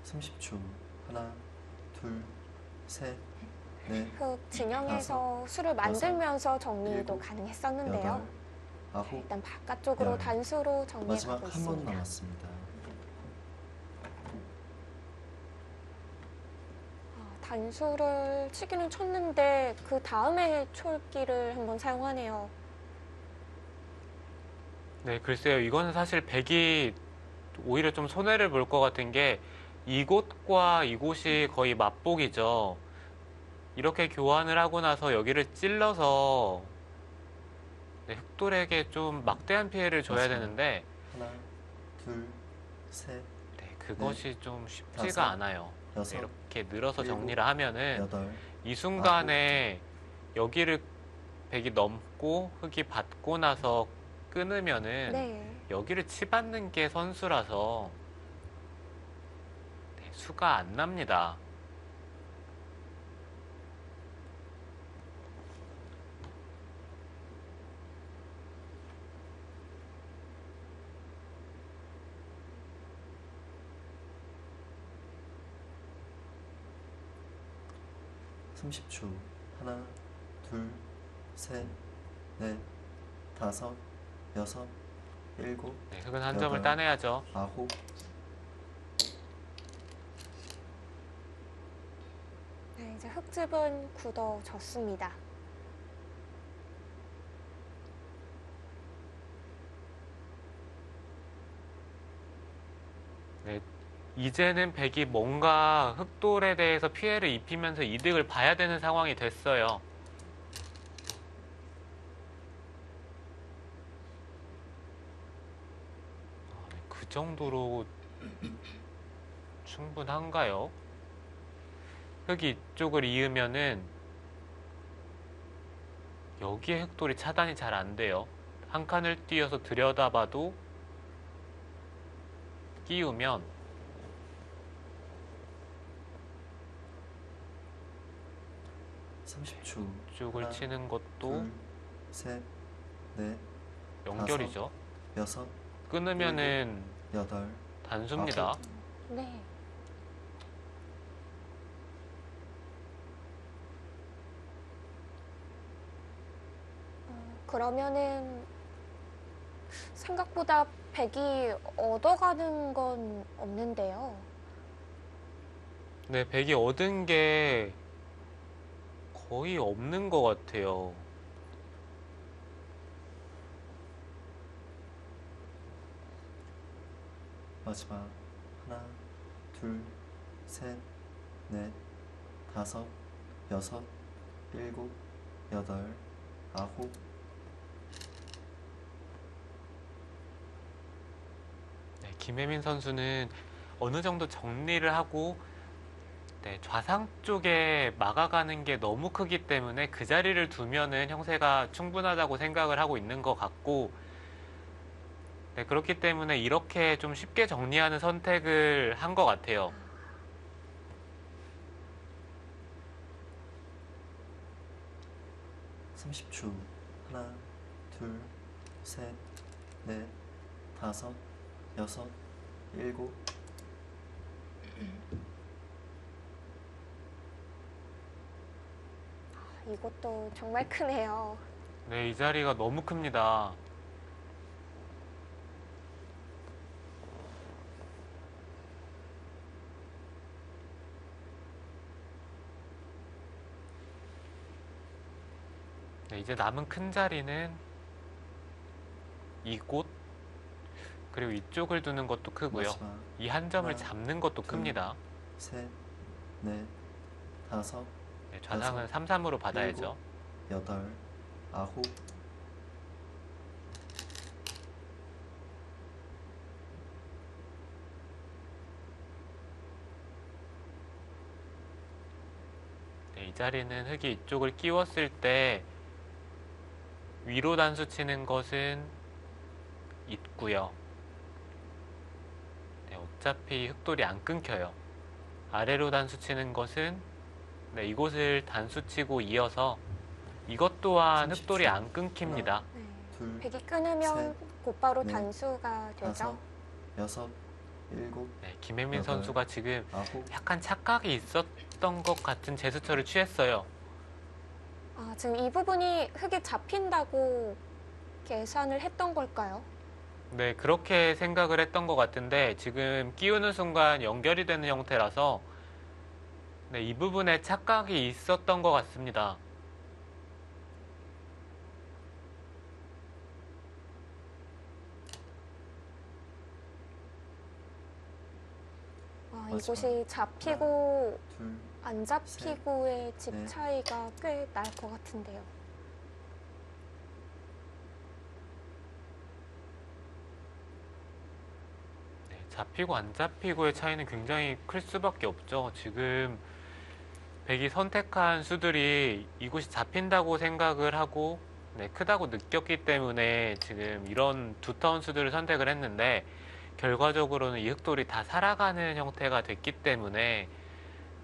30초. 하나, 둘, 셋, 넷, 흑 진영에서 수를 만들면서 정리도 가능했었는데요. 여덟, 아홉, 일단 바깥쪽으로 열. 단수로 정리해 마지막 가고 한 번 있습니다. 남았습니다. 단수를 치기는 쳤는데 그 다음에 촐기를 한번 사용하네요. 네, 글쎄요. 이거는 사실 백이 오히려 좀 손해를 볼 것 같은 게 이곳과 이곳이 거의 맞복이죠. 이렇게 교환을 하고 나서 여기를 찔러서 네, 흑돌에게 좀 막대한 피해를 줘야 맞습니다. 되는데 하나, 둘, 셋, 네, 그것이 좀 쉽지가 다섯, 않아요. 네, 여섯, 이렇게 늘어서 일곱, 정리를 하면은 여덟, 이 순간에 여기를 백이 넘고 흑이 받고 나서 끊으면은 네. 여기를 치받는 게 선수라서 네, 수가 안 납니다. 삼 30초. 하나, 둘, 셋, 넷, 다섯, 여섯, 일곱, 네, 흑은 한 점을 여덟, 따내야죠. 아홉, 네, 이제 흑집은 굳어졌습니다. 네, 이제는 백이 뭔가 흑돌에 대해서 피해를 입히면서 이득을 봐야 되는 상황이 됐어요. 네, 그 정도로 충분한가요? 흑이 이쪽을 이으면은 여기에 흑돌이 차단이 잘 안 돼요. 한 칸을 띄어서 들여다봐도 끼우면 30초. 이쪽을 하나, 치는 것도 둘, 셋, 넷, 연결이죠. 여섯, 끊으면은 여덟, 단수입니다. 아홉. 네. 그러면은 생각보다 백이 얻어가는 건 없는데요. 네, 백이 얻은 게 거의 없는 것 같아요. 마지막. 하나, 둘, 셋, 넷, 다섯, 여섯, 일곱, 여덟, 아홉. 네, 김혜민 선수는 어느 정도 정리를 하고 네, 좌상 쪽에 막아가는 게 너무 크기 때문에 그 자리를 두면은 형세가 충분하다고 생각을 하고 있는 것 같고 네, 그렇기 때문에 이렇게 좀 쉽게 정리하는 선택을 한 것 같아요. 삼십 초. 하나, 둘, 셋, 넷, 다섯, 여섯, 일곱. 이것도 정말 크네요. 네, 이 자리가 너무 큽니다. 네, 이제 남은 큰 자리는 이곳 그리고 이쪽을 두는 것도 크고요. 마지막. 이 한 점을 하나, 잡는 것도 둘, 큽니다. 셋, 넷, 다섯, 네, 좌상은 여섯, 3-3으로 받아야죠. 여덟, 아홉. 네, 이 자리는 흙이 이쪽을 끼웠을 때 위로 단수 치는 것은 있고요. 네, 어차피 흙돌이 안 끊겨요. 아래로 단수 치는 것은 네, 이곳을 단수 치고 이어서 이것 또한 30초. 흙돌이 안 끊깁니다. 네. 둘, 백이 끊으면 셋, 곧바로 넷, 단수가 다섯, 되죠. 여섯, 일곱, 네, 김혜민 여덟, 선수가 지금 아홉, 약간 착각이 있었던 것 같은 제스처를 취했어요. 아, 지금 이 부분이 흙이 잡힌다고 계산을 했던 걸까요? 네, 그렇게 생각을 했던 것 같은데 지금 끼우는 순간 연결이 되는 형태라서 네, 이 부분에 착각이 있었던 것 같습니다. 아, 마지막. 이곳이 잡히고 둘, 안 잡히고의 집 넷. 차이가 꽤 날 것 같은데요. 네, 잡히고 안 잡히고의 차이는 굉장히 클 수밖에 없죠. 지금 백이 선택한 수들이 이곳이 잡힌다고 생각을 하고 네, 크다고 느꼈기 때문에 지금 이런 두터운 수들을 선택을 했는데 결과적으로는 이 흑돌이 다 살아가는 형태가 됐기 때문에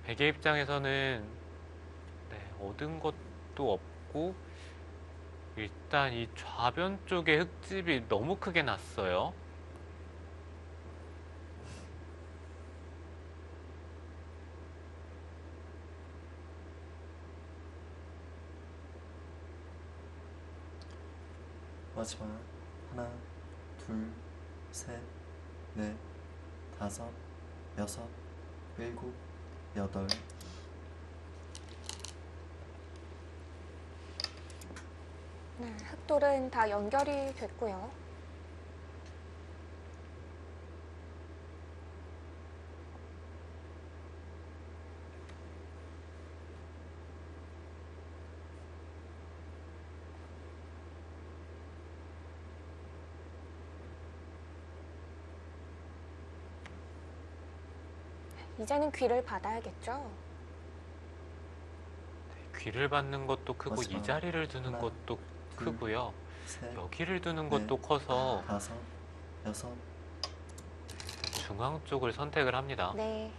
백의 입장에서는 네, 얻은 것도 없고 일단 이 좌변 쪽에 흙집이 너무 크게 났어요. 마지막. 하나, 둘, 셋, 넷, 다섯, 여섯, 일곱, 여덟. 네, 흙돌은 다 연결이 됐고요. 이제는 귀를 받아야겠죠? 귀를 받는 것도 크고 마지막. 이 자리를 두는 하나, 것도 둘, 크고요. 셋, 여기를 두는 넷. 것도 커서 다섯, 여섯, 중앙 쪽을 선택을 합니다. 네.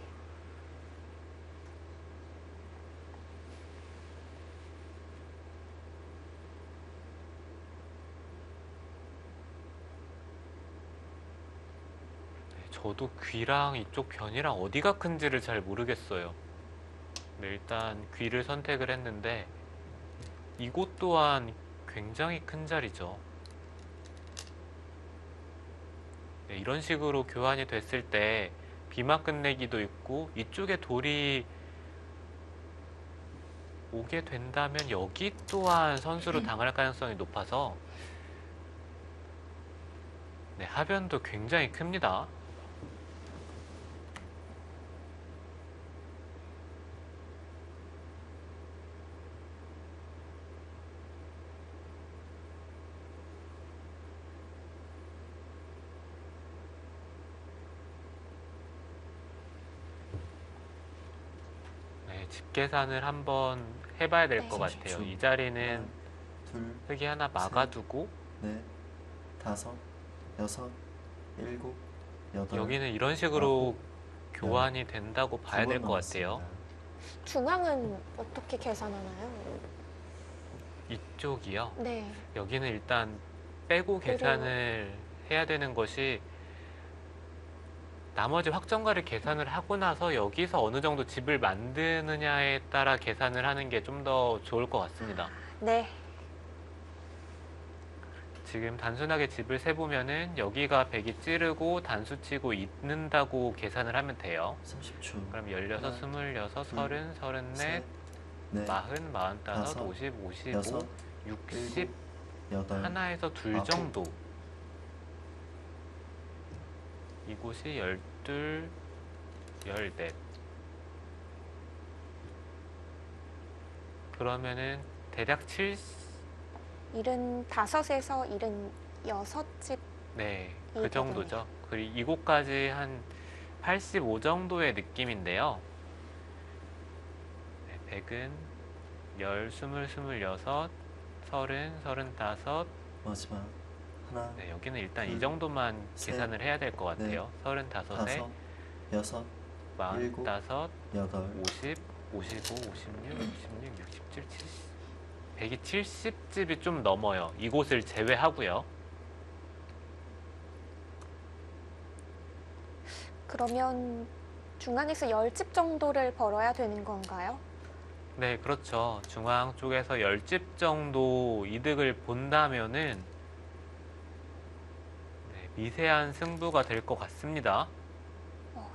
저도 귀랑 이쪽 변이랑 어디가 큰지를 잘 모르겠어요. 네, 일단 귀를 선택을 했는데 이곳 또한 굉장히 큰 자리죠. 네, 이런 식으로 교환이 됐을 때 비마 끝내기도 있고 이쪽에 돌이 오게 된다면 여기 또한 선수로 당할 가능성이 높아서 네, 하변도 굉장히 큽니다. 네, 집 계산을 한번 해봐야 될 것 네. 같아요. 30초. 이 자리는 하나, 둘, 흙이 하나 막아두고 넷, 다섯, 여섯, 일곱, 여덟. 여기는 이런 식으로 교환이 된다고 봐야 될 두번 것 같아요. 남았습니다. 중앙은 어떻게 계산하나요? 이쪽이요. 네. 여기는 일단 빼고 계산을 해야 되는 것이 나머지 확정가를 계산을 하고 나서 여기서 어느 정도 집을 만드느냐에 따라 계산을 하는 게 좀 더 좋을 것 같습니다. 네. 지금 단순하게 집을 세보면은 여기가 100이 찌르고 단수치고 있는다고 계산을 하면 돼요. 30초. 그럼 16, 하나, 26, 30, 둘, 34, 셋, 넷, 40, 45, 다섯, 50, 55, 여섯, 60 일곱, 여덟. 하나에서 둘 아홉. 정도. 이곳이 12, 14. 그러면은 대략 75에서 76집. 네, 이 그 정도죠. 그리고 이곳까지 한 85 정도의 느낌인데요. 네, 100은 열, 스물, 스물여섯, 서른, 서른다섯. 마지막 하나, 네, 여기는 일단 이 둘, 정도만 셋, 계산을 해야 될 것 같아요. 서른다섯에 다섯, 여섯, 일곱, 마흔다섯, 여덟, 50, 55, 56, 66, 67, 70. 170집이 좀 넘어요. 이곳을 제외하고요. 그러면 중앙에서 10집 정도를 벌어야 되는 건가요? 네, 그렇죠. 중앙 쪽에서 10집 정도 이득을 본다면은 네, 미세한 승부가 될 것 같습니다.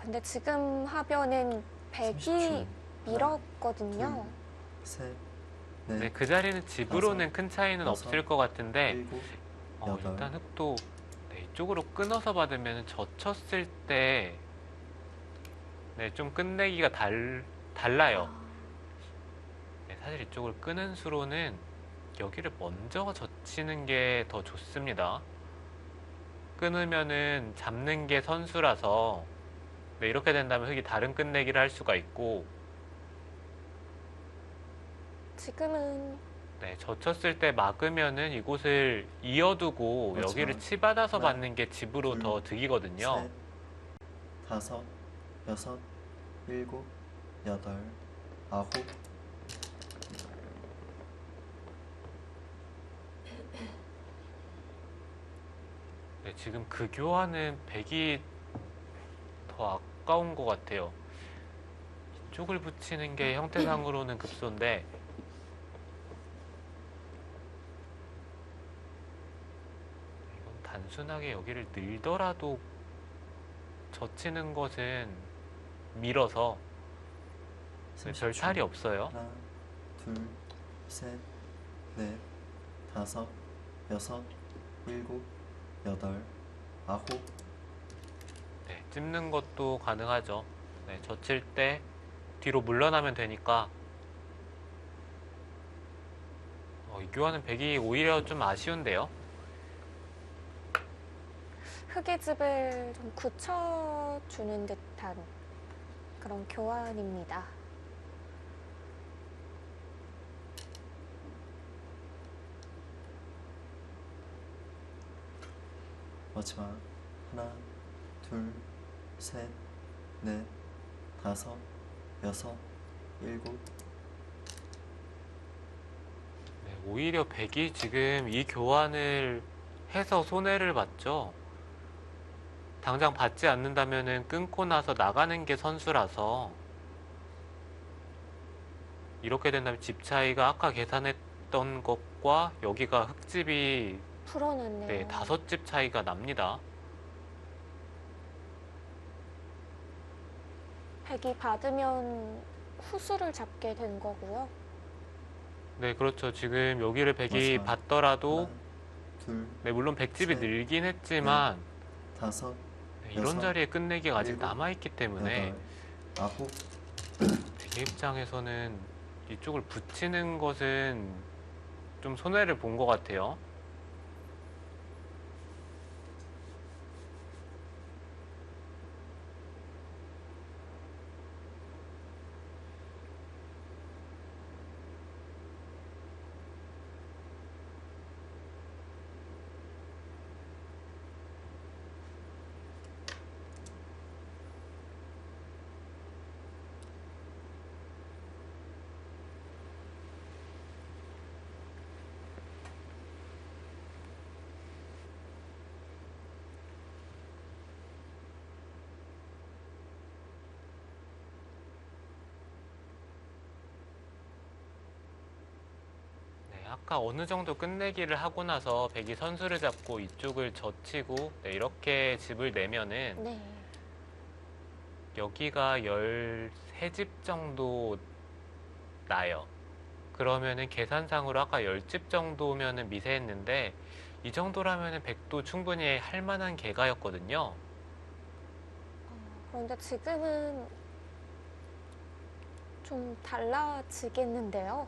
근데 지금 하변은 100이 30초. 밀었거든요. 셋, 네, 넷, 그 자리는 집으로는 다섯, 큰 차이는 여섯, 없을 것 같은데 일곱, 여덟, 일단 흑도 네, 이쪽으로 끊어서 받으면 젖혔을 때 네, 좀 끝내기가 달라요. 네, 사실 이쪽을 끄는 수로는 여기를 먼저 젖히는 게 더 좋습니다. 끊으면은 잡는 게 선수라서 네, 이렇게 된다면 흑이 다른 끝내기를 할 수가 있고 지금은 네, 젖혔을 때 막으면은 이곳을 이어두고 그렇죠. 여기를 치받아서 하나, 받는 게 집으로 둘, 더 득이거든요. 셋, 다섯, 여섯, 일곱, 여덟, 아홉, 네, 지금 그 교환은 100이 더 아까운 것 같아요. 이쪽을 붙이는 게 형태상으로는 급소인데 이건 단순하게 여기를 늘더라도 젖히는 것은 밀어서 네, 별 30초. 탈이 없어요. 하나, 둘, 셋, 넷, 다섯, 여섯, 일곱, 여덟, 아홉, 네, 찝는 것도 가능하죠. 네, 젖힐 때 뒤로 물러나면 되니까 이 교환은 100이 오히려 좀 아쉬운데요. 흑의 집을 좀 굳혀주는 듯한 그런 교환입니다. 마지막 하나, 둘, 셋, 넷, 다섯, 여섯, 일곱, 네, 오히려 100이 지금 이 교환을 해서 손해를 봤죠. 당장 받지 않는다면은 끊고 나서 나가는 게 선수라서 이렇게 된다면 집 차이가 아까 계산했던 것과 여기가 흑집이 풀어놨네요. 네, 5집 차이가 납니다. 100이 받으면 후수를 잡게 된 거고요. 네, 그렇죠. 지금 여기를 100이 마지막 받더라도 하나, 둘, 네, 물론 100집이 셋, 늘긴 했지만 다섯, 네, 이런 여섯, 자리에 끝내기가 아직 일곱, 남아있기 때문에 여덟, 아홉, 100의 입장에서는 이쪽을 붙이는 것은 좀 손해를 본 것 같아요. 네, 아까 어느 정도 끝내기를 하고 나서 100이 선수를 잡고 이쪽을 젖히고 네, 이렇게 집을 내면은 네. 여기가 13집 정도 나요. 그러면은 계산상으로 아까 10집 정도면은 미세했는데 이 정도라면은 100도 충분히 할 만한 개가였거든요. 그런데 지금은 좀 달라지겠는데요.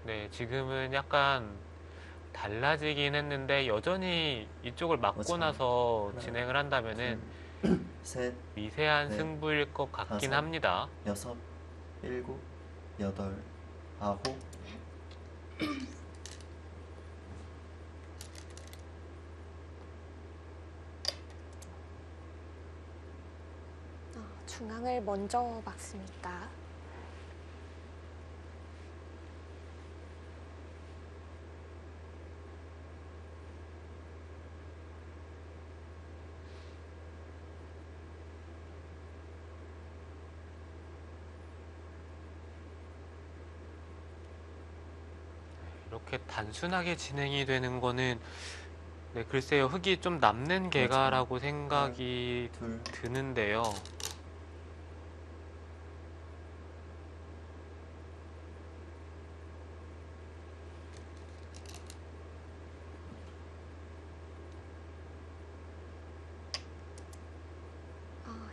네, 지금은 약간 달라지긴 했는데 여전히 이쪽을 막고 맞아요. 나서 하나, 진행을 한다면은 둘, 셋, 미세한 넷, 승부일 것 같긴 다섯, 합니다. 여섯, 일곱, 여덟, 아홉, 중앙을 먼저 막습니다. 이렇게 단순하게 진행이 되는 거는 네, 글쎄요. 흙이 좀 남는 개가라고 생각이 둘, 드는데요.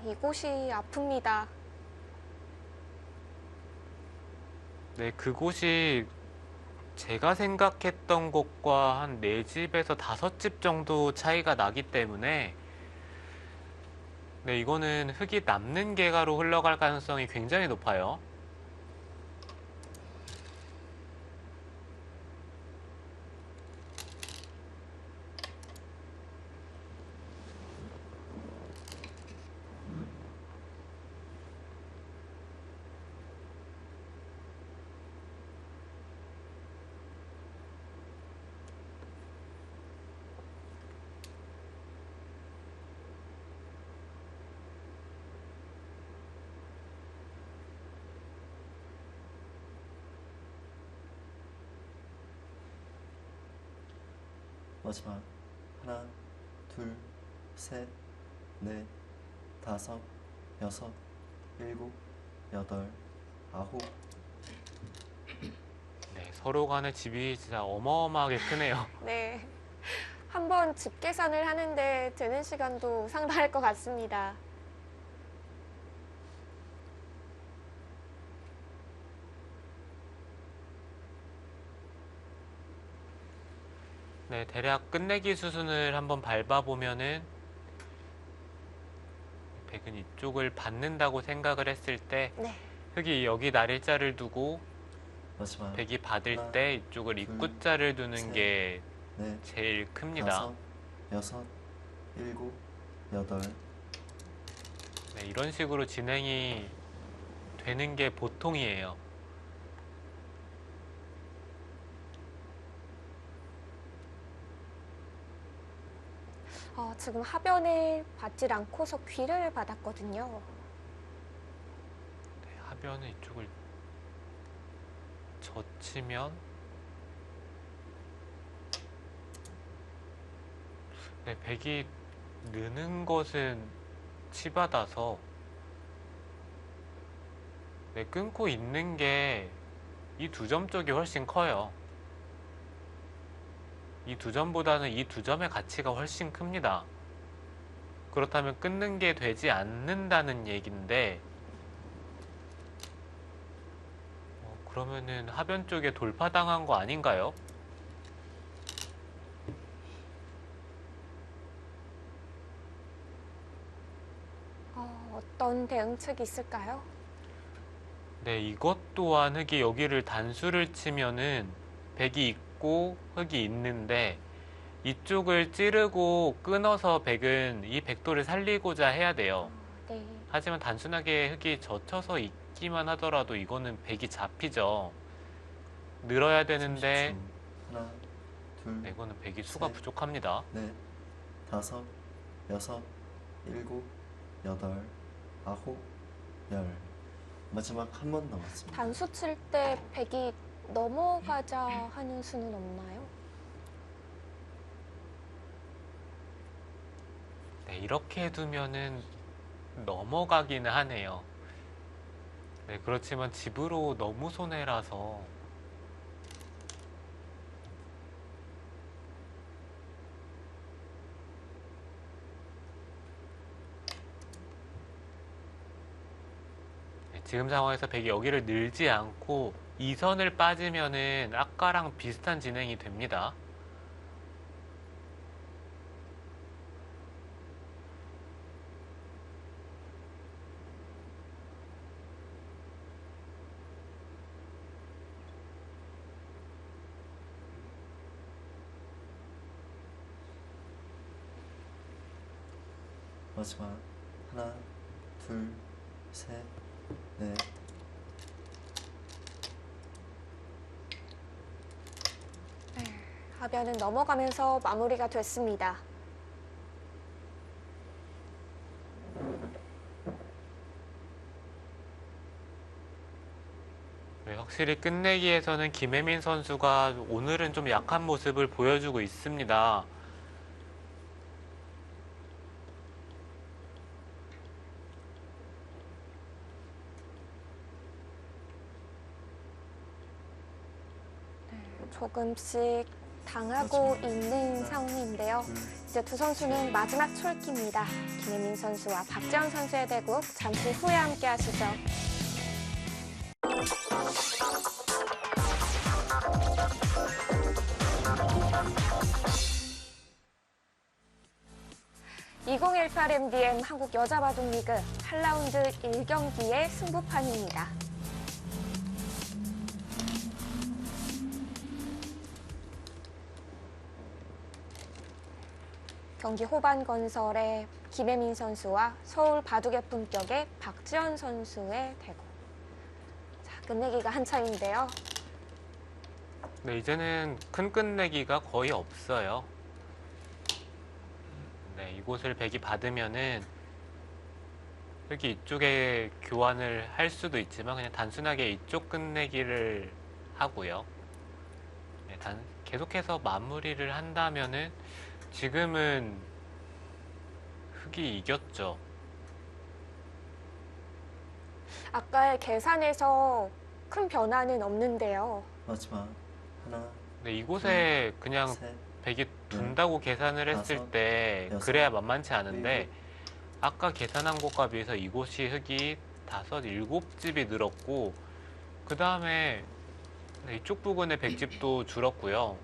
이곳이 아픕니다. 네, 그곳이 제가 생각했던 곳과 한 4집에서 5집 정도 차이가 나기 때문에 네, 이거는 흙이 남는 개가로 흘러갈 가능성이 굉장히 높아요. 마지막 하나, 둘, 셋, 넷, 다섯, 여섯, 일곱, 여덟, 아홉. 네, 서로 간의 집이 진짜 어마어마하게 크네요. 네. 한번 집 계산을 하는데 드는 시간도 상당할 것 같습니다. 네, 대략 끝내기 수순을 한번 밟아보면은 백은 이쪽을 받는다고 생각을 했을 때 네. 흙이 여기 날일자를 두고 마지막 백이 받을 하나, 때 이쪽을 둘, 입구자를 두는 셋, 게 넷, 제일 큽니다. 다섯, 여섯, 일곱, 여덟. 네, 이런 식으로 진행이 되는 게 보통이에요. 지금 하변을 받질 않고서 귀를 받았거든요. 네, 하변은 이쪽을 젖히면 네, 백이 느는 것은 치받아서 네, 끊고 있는 게 이 두 점 쪽이 훨씬 커요. 이 두 점보다는 이 두 점의 가치가 훨씬 큽니다. 그렇다면 끊는 게 되지 않는다는 얘긴데 그러면은 하변 쪽에 돌파당한 거 아닌가요? 어떤 대응책이 있을까요? 네, 이것 또한 흙이 여기를 단수를 치면은 백이 있고 흙이 있는데 이쪽을 찌르고 끊어서 백은 이 백도를 살리고자 해야 돼요. 네. 하지만 단순하게 흙이 젖혀서 있기만 하더라도 이거는 백이 잡히죠. 늘어야 되는데 30초. 하나, 둘, 네, 이거는 백이 수가 셋. 부족합니다. 넷, 다섯, 여섯, 일곱, 여덟, 아홉, 열. 마지막 한 번 남았습니다. 단수 칠 때 백이 넘어가자 하는 수는 없나요? 네, 이렇게 두면은 넘어가기는 하네요. 네, 그렇지만 집으로 너무 손해라서 네, 지금 상황에서 백이 여기를 늘지 않고 2선을 빠지면은 아까랑 비슷한 진행이 됩니다. 마지막 하나, 둘, 셋, 넷. 하변은 넘어가면서 마무리가 됐습니다. 네, 확실히 끝내기에서는 김혜민 선수가 오늘은 좀 약한 모습을 보여주고 있습니다. 조금씩 당하고 그렇죠. 있는 하나, 상황인데요. 둘, 이제 두 선수는 마지막 출기입니다. 김혜민 선수와 박지원 선수의 대국 잠시 후에 함께 하시죠. (2018) MDM 한국 여자바둑리그 8라운드 1경기의 승부판입니다. 경기 호반 건설의 김혜민 선수와 서울 바둑의 품격의 박지원 선수의 대국. 자, 끝내기가 한창인데요. 네, 이제는 큰 끝내기가 거의 없어요. 네, 이곳을 백이 받으면은 여기 이쪽에 교환을 할 수도 있지만 그냥 단순하게 이쪽 끝내기를 하고요. 네, 계속해서 마무리를 한다면은 지금은 흑이 이겼죠. 아까의 계산에서 큰 변화는 없는데요. 마지막 하나, 네, 이곳에 그냥 셋, 백이 둔다고 계산을 했을 다섯, 때 여섯, 그래야 만만치 않은데 일곱. 아까 계산한 것과 비해서 이곳이 흑이 5, 7집이 늘었고 그 다음에 이쪽 부근의 백집도 줄었고요.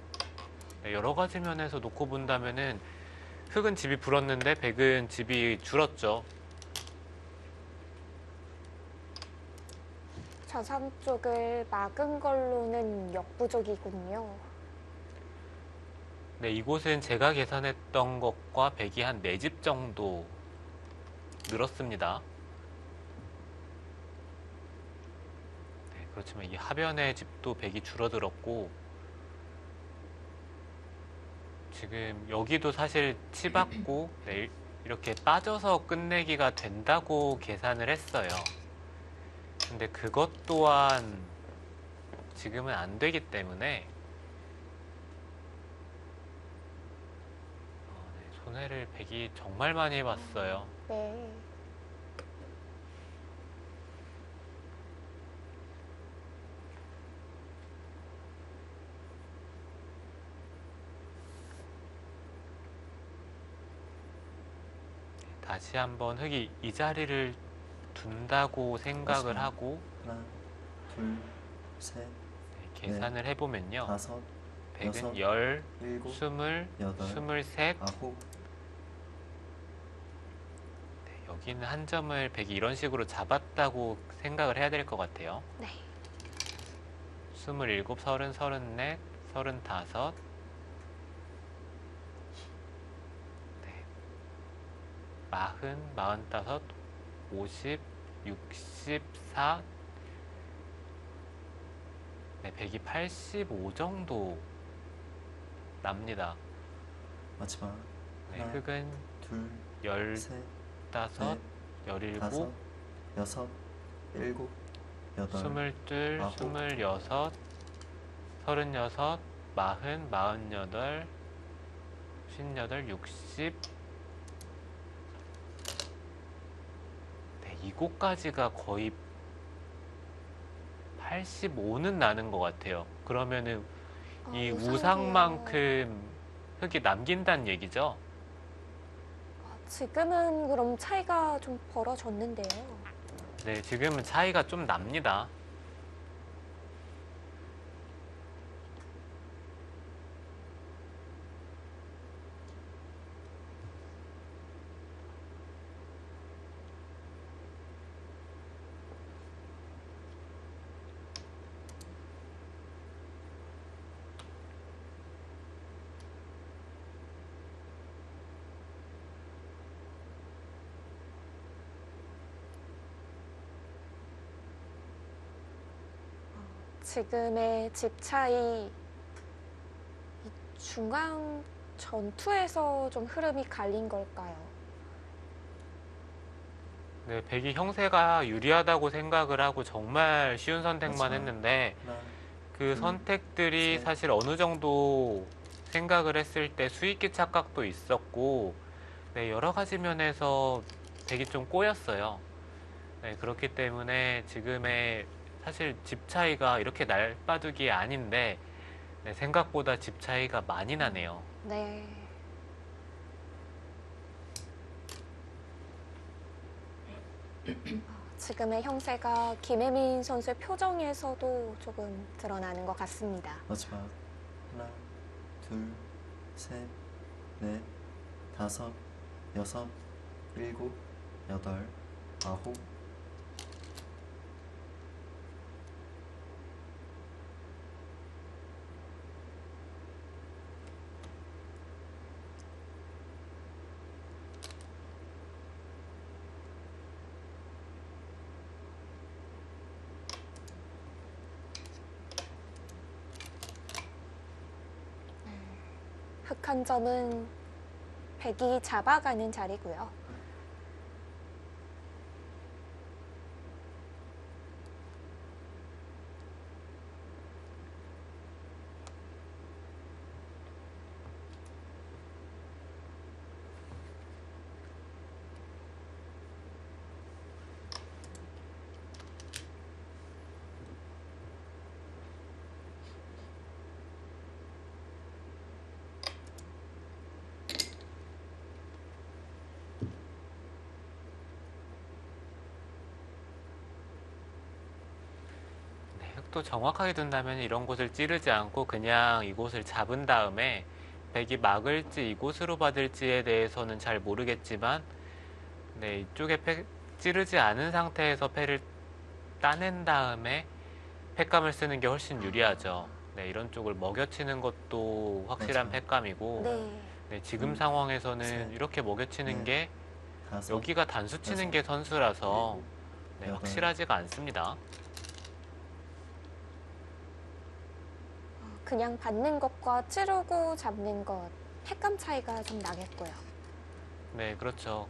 네, 여러 가지 면에서 놓고 본다면은 흑은 집이 불었는데 백은 집이 줄었죠. 좌상 쪽을 막은 걸로는 역부족이군요. 네, 이곳은 제가 계산했던 것과 백이 한 4집 정도 늘었습니다. 네, 그렇지만 이 하변의 집도 백이 줄어들었고 지금 여기도 사실 치받고 네, 이렇게 빠져서 끝내기가 된다고 계산을 했어요. 근데 그것 또한 지금은 안 되기 때문에 네, 손해를 백이 정말 많이 봤어요. 네. 다시 한번 흑이 이 자리를 둔다고 생각을 맞습니다. 하고 하나, 둘, 셋, 네, 계산을 해보면요. 다섯, 백은 여섯, 10, 일곱, 20, 여덟, 23. 아홉. 네, 여기는 한 점을 백이 이런 식으로 잡았다고 생각을 해야 될 것 같아요. 네. 27, 30, 34, 35. 네. 40, 45, 50, 64. 네, 백이 85 정도 납니다. 마지막 네, 하나, 흑은 둘, 15, 셋, 17, 다섯, 여섯, 일곱, 여덟, 22, 아홉. 26, 36, 40, 48, 58, 60. 네, 이곳까지가 거의 85는 나는 것 같아요. 그러면은 이 우상이에요. 우상만큼 흑이 남긴다는 얘기죠. 지금은 그럼 차이가 좀 벌어졌는데요. 네, 지금은 차이가 좀 납니다. 지금의 집차이 이 중앙 전투에서 좀 흐름이 갈린 걸까요? 네, 백이 형세가 유리하다고 생각을 하고 정말 쉬운 선택만 마지막. 했는데 하나, 그 둘, 선택들이 셋. 사실 어느 정도 생각을 했을 때 수익기 착각도 있었고, 네, 여러 가지 면에서 백이 좀 꼬였어요. 네, 그렇기 때문에 지금의 사실 집 차이가 이렇게 날바둑이 아닌데, 네, 생각보다 집 차이가 많이 나네요. 네. 지금의 형세가 김혜민 선수의 표정에서도 조금 드러나는 것 같습니다. 마지막. 하나, 둘, 셋, 넷, 다섯, 여섯, 일곱, 여덟, 아홉. 흑한 점은 백이 잡아가는 자리고요. 네, 흑도 정확하게 둔다면 이런 곳을 찌르지 않고 그냥 이곳을 잡은 다음에 백이 막을지 이곳으로 받을지에 대해서는 잘 모르겠지만, 네, 이쪽에 찌르지 않은 상태에서 패를 따낸 다음에 팩감을 쓰는 게 훨씬 유리하죠. 네, 이런 쪽을 먹여치는 것도 확실한 맞아요. 팩감이고, 네. 네, 지금 둘, 상황에서는 셋, 이렇게 먹여치는 넷, 게 다섯, 여기가 단수 치는 여섯, 게 선수라서 일곱, 네, 여덟. 확실하지가 않습니다. 그냥 받는 것과 찌르고 잡는 것, 팩감 차이가 좀 나겠고요. 네, 그렇죠.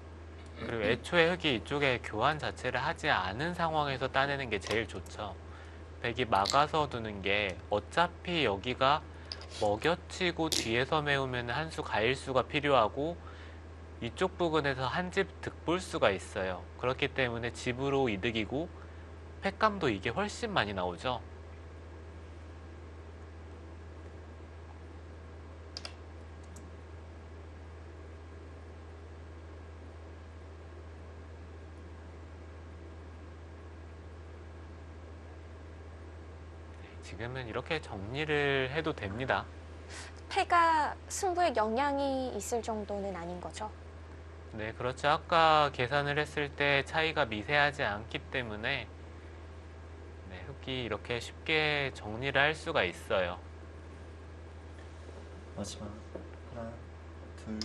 그리고 애초에 흑이 이쪽에 교환 자체를 하지 않은 상황에서 따내는 게 제일 좋죠. 백이 막아서 두는 게 어차피 여기가 먹여치고 뒤에서 메우면 한 수 가일수가 필요하고 이쪽 부근에서 한 집 득볼 수가 있어요. 그렇기 때문에 집으로 이득이고 팩감도 이게 훨씬 많이 나오죠. 지금은 이렇게 정리를 해도 됩니다. 패가 승부에 영향이 있을 정도는 아닌 거죠. 네, 그렇죠. 아까 계산을 했을 때 차이가 미세하지 않기 때문에 네, 흑이 이렇게 쉽게 정리를 할 수가 있어요. 마지막. 하나, 둘,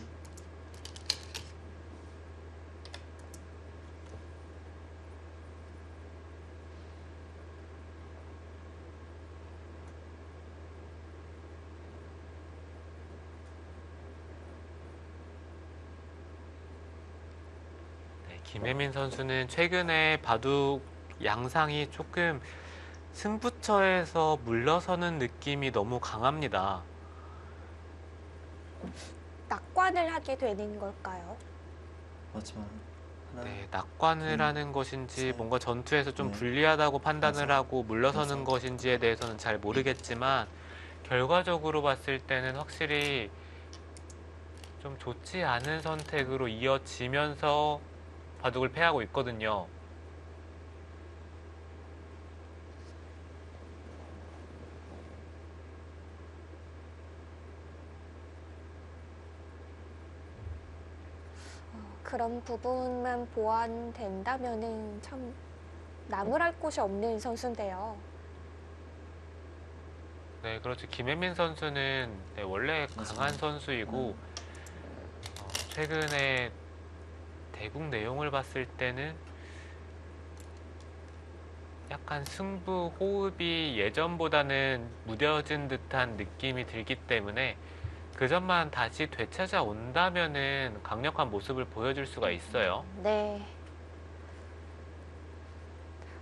네, 김혜민 선수는 최근에 바둑 양상이 조금 승부처에서 물러서는 느낌이 너무 강합니다. 낙관을 하게 되는 걸까요? 마지막. 하나, 네, 낙관을 하는 것인지 셋, 뭔가 전투에서 좀 넷, 불리하다고 판단을 다섯, 하고 물러서는 여섯, 것인지에 대해서는 잘 모르겠지만 결과적으로 봤을 때는 확실히 좀 좋지 않은 선택으로 이어지면서 바둑을 패하고 있거든요. 그런 부분만 보완된다면은 참 나무랄 곳이 없는 선수인데요. 네, 그렇죠. 김혜민 선수는 네, 원래 강한 선수이고 최근에 대국 내용을 봤을 때는 약간 승부 호흡이 예전보다는 무뎌진 듯한 느낌이 들기 때문에 그 점만 다시 되찾아온다면은 강력한 모습을 보여줄 수가 있어요. 네.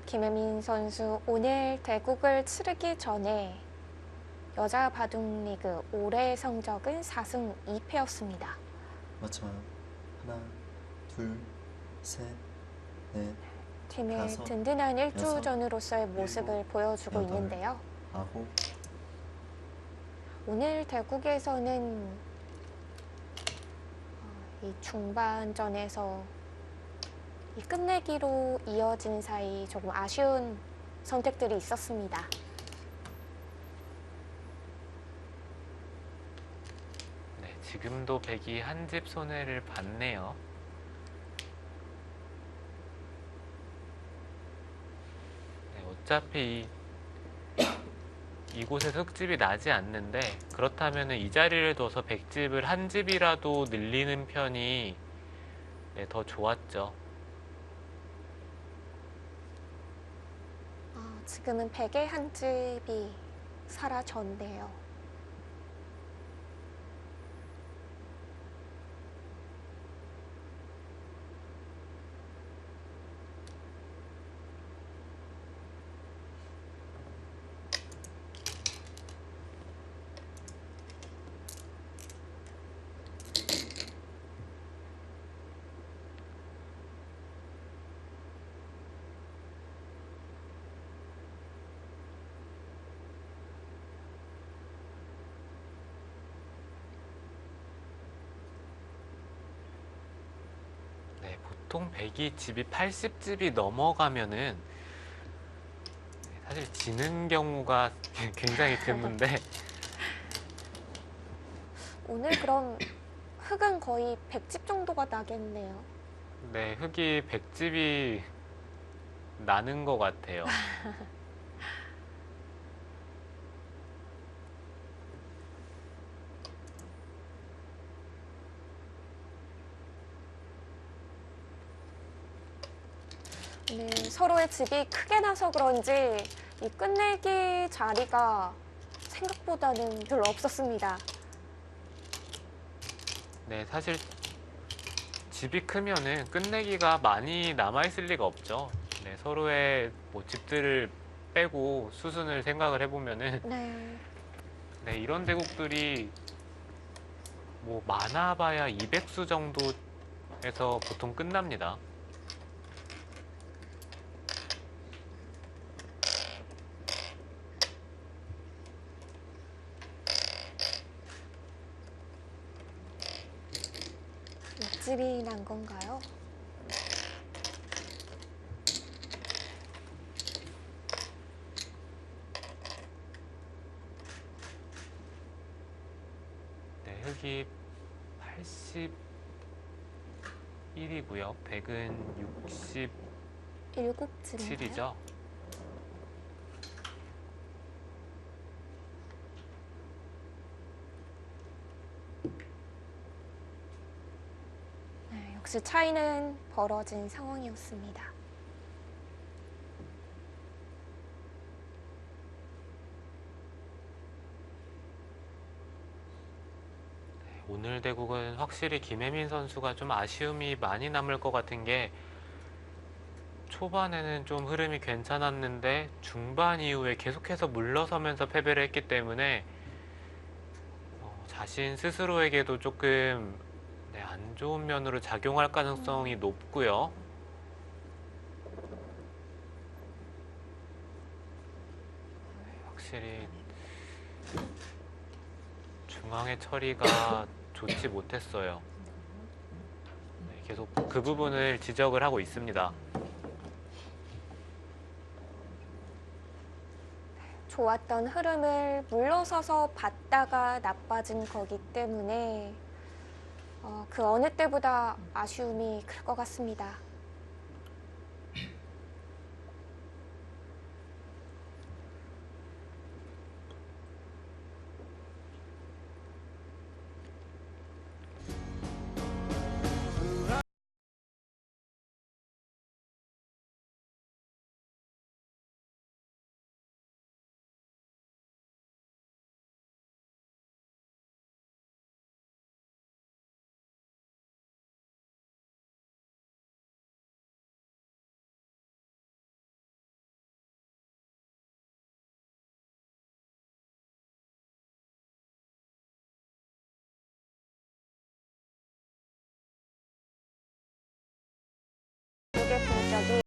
김혜민 선수 오늘 대국을 치르기 전에 여자 바둑 리그 올해 성적은 4승 2패였습니다. 맞춰요. 하나, 둘, 셋, 넷, 팀의 다섯, 든든한 여섯, 일주전으로서의 모습을 일곱, 보여주고 여덟. 있는데요. 아홉, 오늘 대국에서는 이 중반전에서 이 끝내기로 이어진 사이 조금 아쉬운 선택들이 있었습니다. 네, 지금도 백이 한 집 손해를 봤네요. 네, 어차피 이곳에서 흑집이 나지 않는데 그렇다면 이 자리를 둬서 백집을 한 집이라도 늘리는 편이 네, 더 좋았죠. 지금은 백의 한 집이 사라졌네요. 네, 보통 백이 집이 80집이 넘어가면은 사실 지는 경우가 굉장히 드문데 오늘 그럼 흑은 거의 100집 정도가 나겠네요. 네, 흑이 100집이 나는 것 같아요. 네, 서로의 집이 크게 나서 그런지 이 끝내기 자리가 생각보다는 별로 없었습니다. 네, 사실 집이 크면은 끝내기가 많이 남아있을 리가 없죠. 네, 서로의 뭐 집들을 빼고 수순을 생각을 해보면은 네, 네, 이런 대국들이 뭐 많아봐야 200수 정도에서 보통 끝납니다. 육집이 난 건가요? 네, 흑이 81이고요. 백은 7집인가요? 67이죠. 네, 역시 차이는 벌어진 상황이었습니다. 오늘 대국은 확실히 김혜민 선수가 좀 아쉬움이 많이 남을 것 같은 게 초반에는 좀 흐름이 괜찮았는데 중반 이후에 계속해서 물러서면서 패배를 했기 때문에 자신 스스로에게도 조금 네, 안 좋은 면으로 작용할 가능성이 높고요. 확실히 중앙의 처리가 좋지 못했어요. 네, 계속 그 부분을 지적을 하고 있습니다. 좋았던 흐름을 물러서서 봤다가 나빠진 거기 때문에 그 어느 때보다 아쉬움이 클 것 같습니다. 여기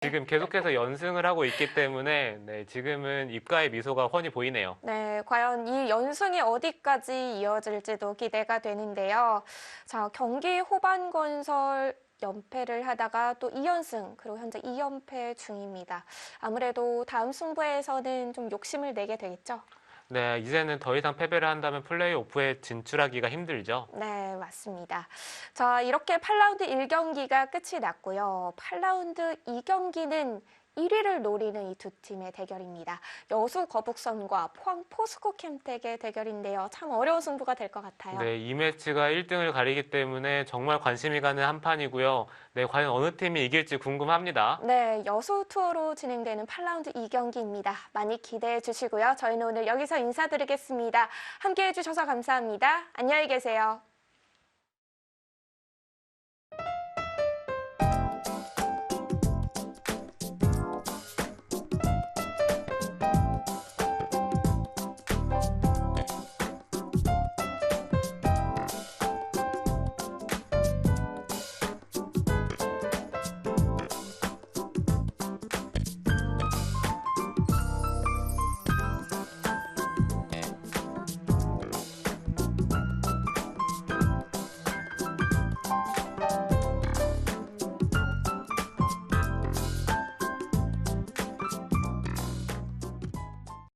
지금 계속해서 연승을 하고 있기 때문에 네, 지금은 입가에 미소가 훤히 보이네요. 네, 과연 이 연승이 어디까지 이어질지도 기대가 되는데요. 자, 경기 후반 건설 연패를 하다가 또 2연승, 그리고 현재 2연패 중입니다. 아무래도 다음 승부에서는 좀 욕심을 내게 되겠죠? 네, 이제는 더 이상 패배를 한다면 플레이오프에 진출하기가 힘들죠. 네, 맞습니다. 자, 이렇게 8라운드 1경기가 끝이 났고요. 8라운드 2경기는 1위를 노리는 이 두 팀의 대결입니다. 여수 거북선과 포항 포스코 캠텍의 대결인데요. 참 어려운 승부가 될 것 같아요. 네, 이 매치가 1등을 가리기 때문에 정말 관심이 가는 한 판이고요. 네, 과연 어느 팀이 이길지 궁금합니다. 네, 여수 투어로 진행되는 8라운드 2경기입니다. 많이 기대해 주시고요. 저희는 오늘 여기서 인사드리겠습니다. 함께해 주셔서 감사합니다. 안녕히 계세요.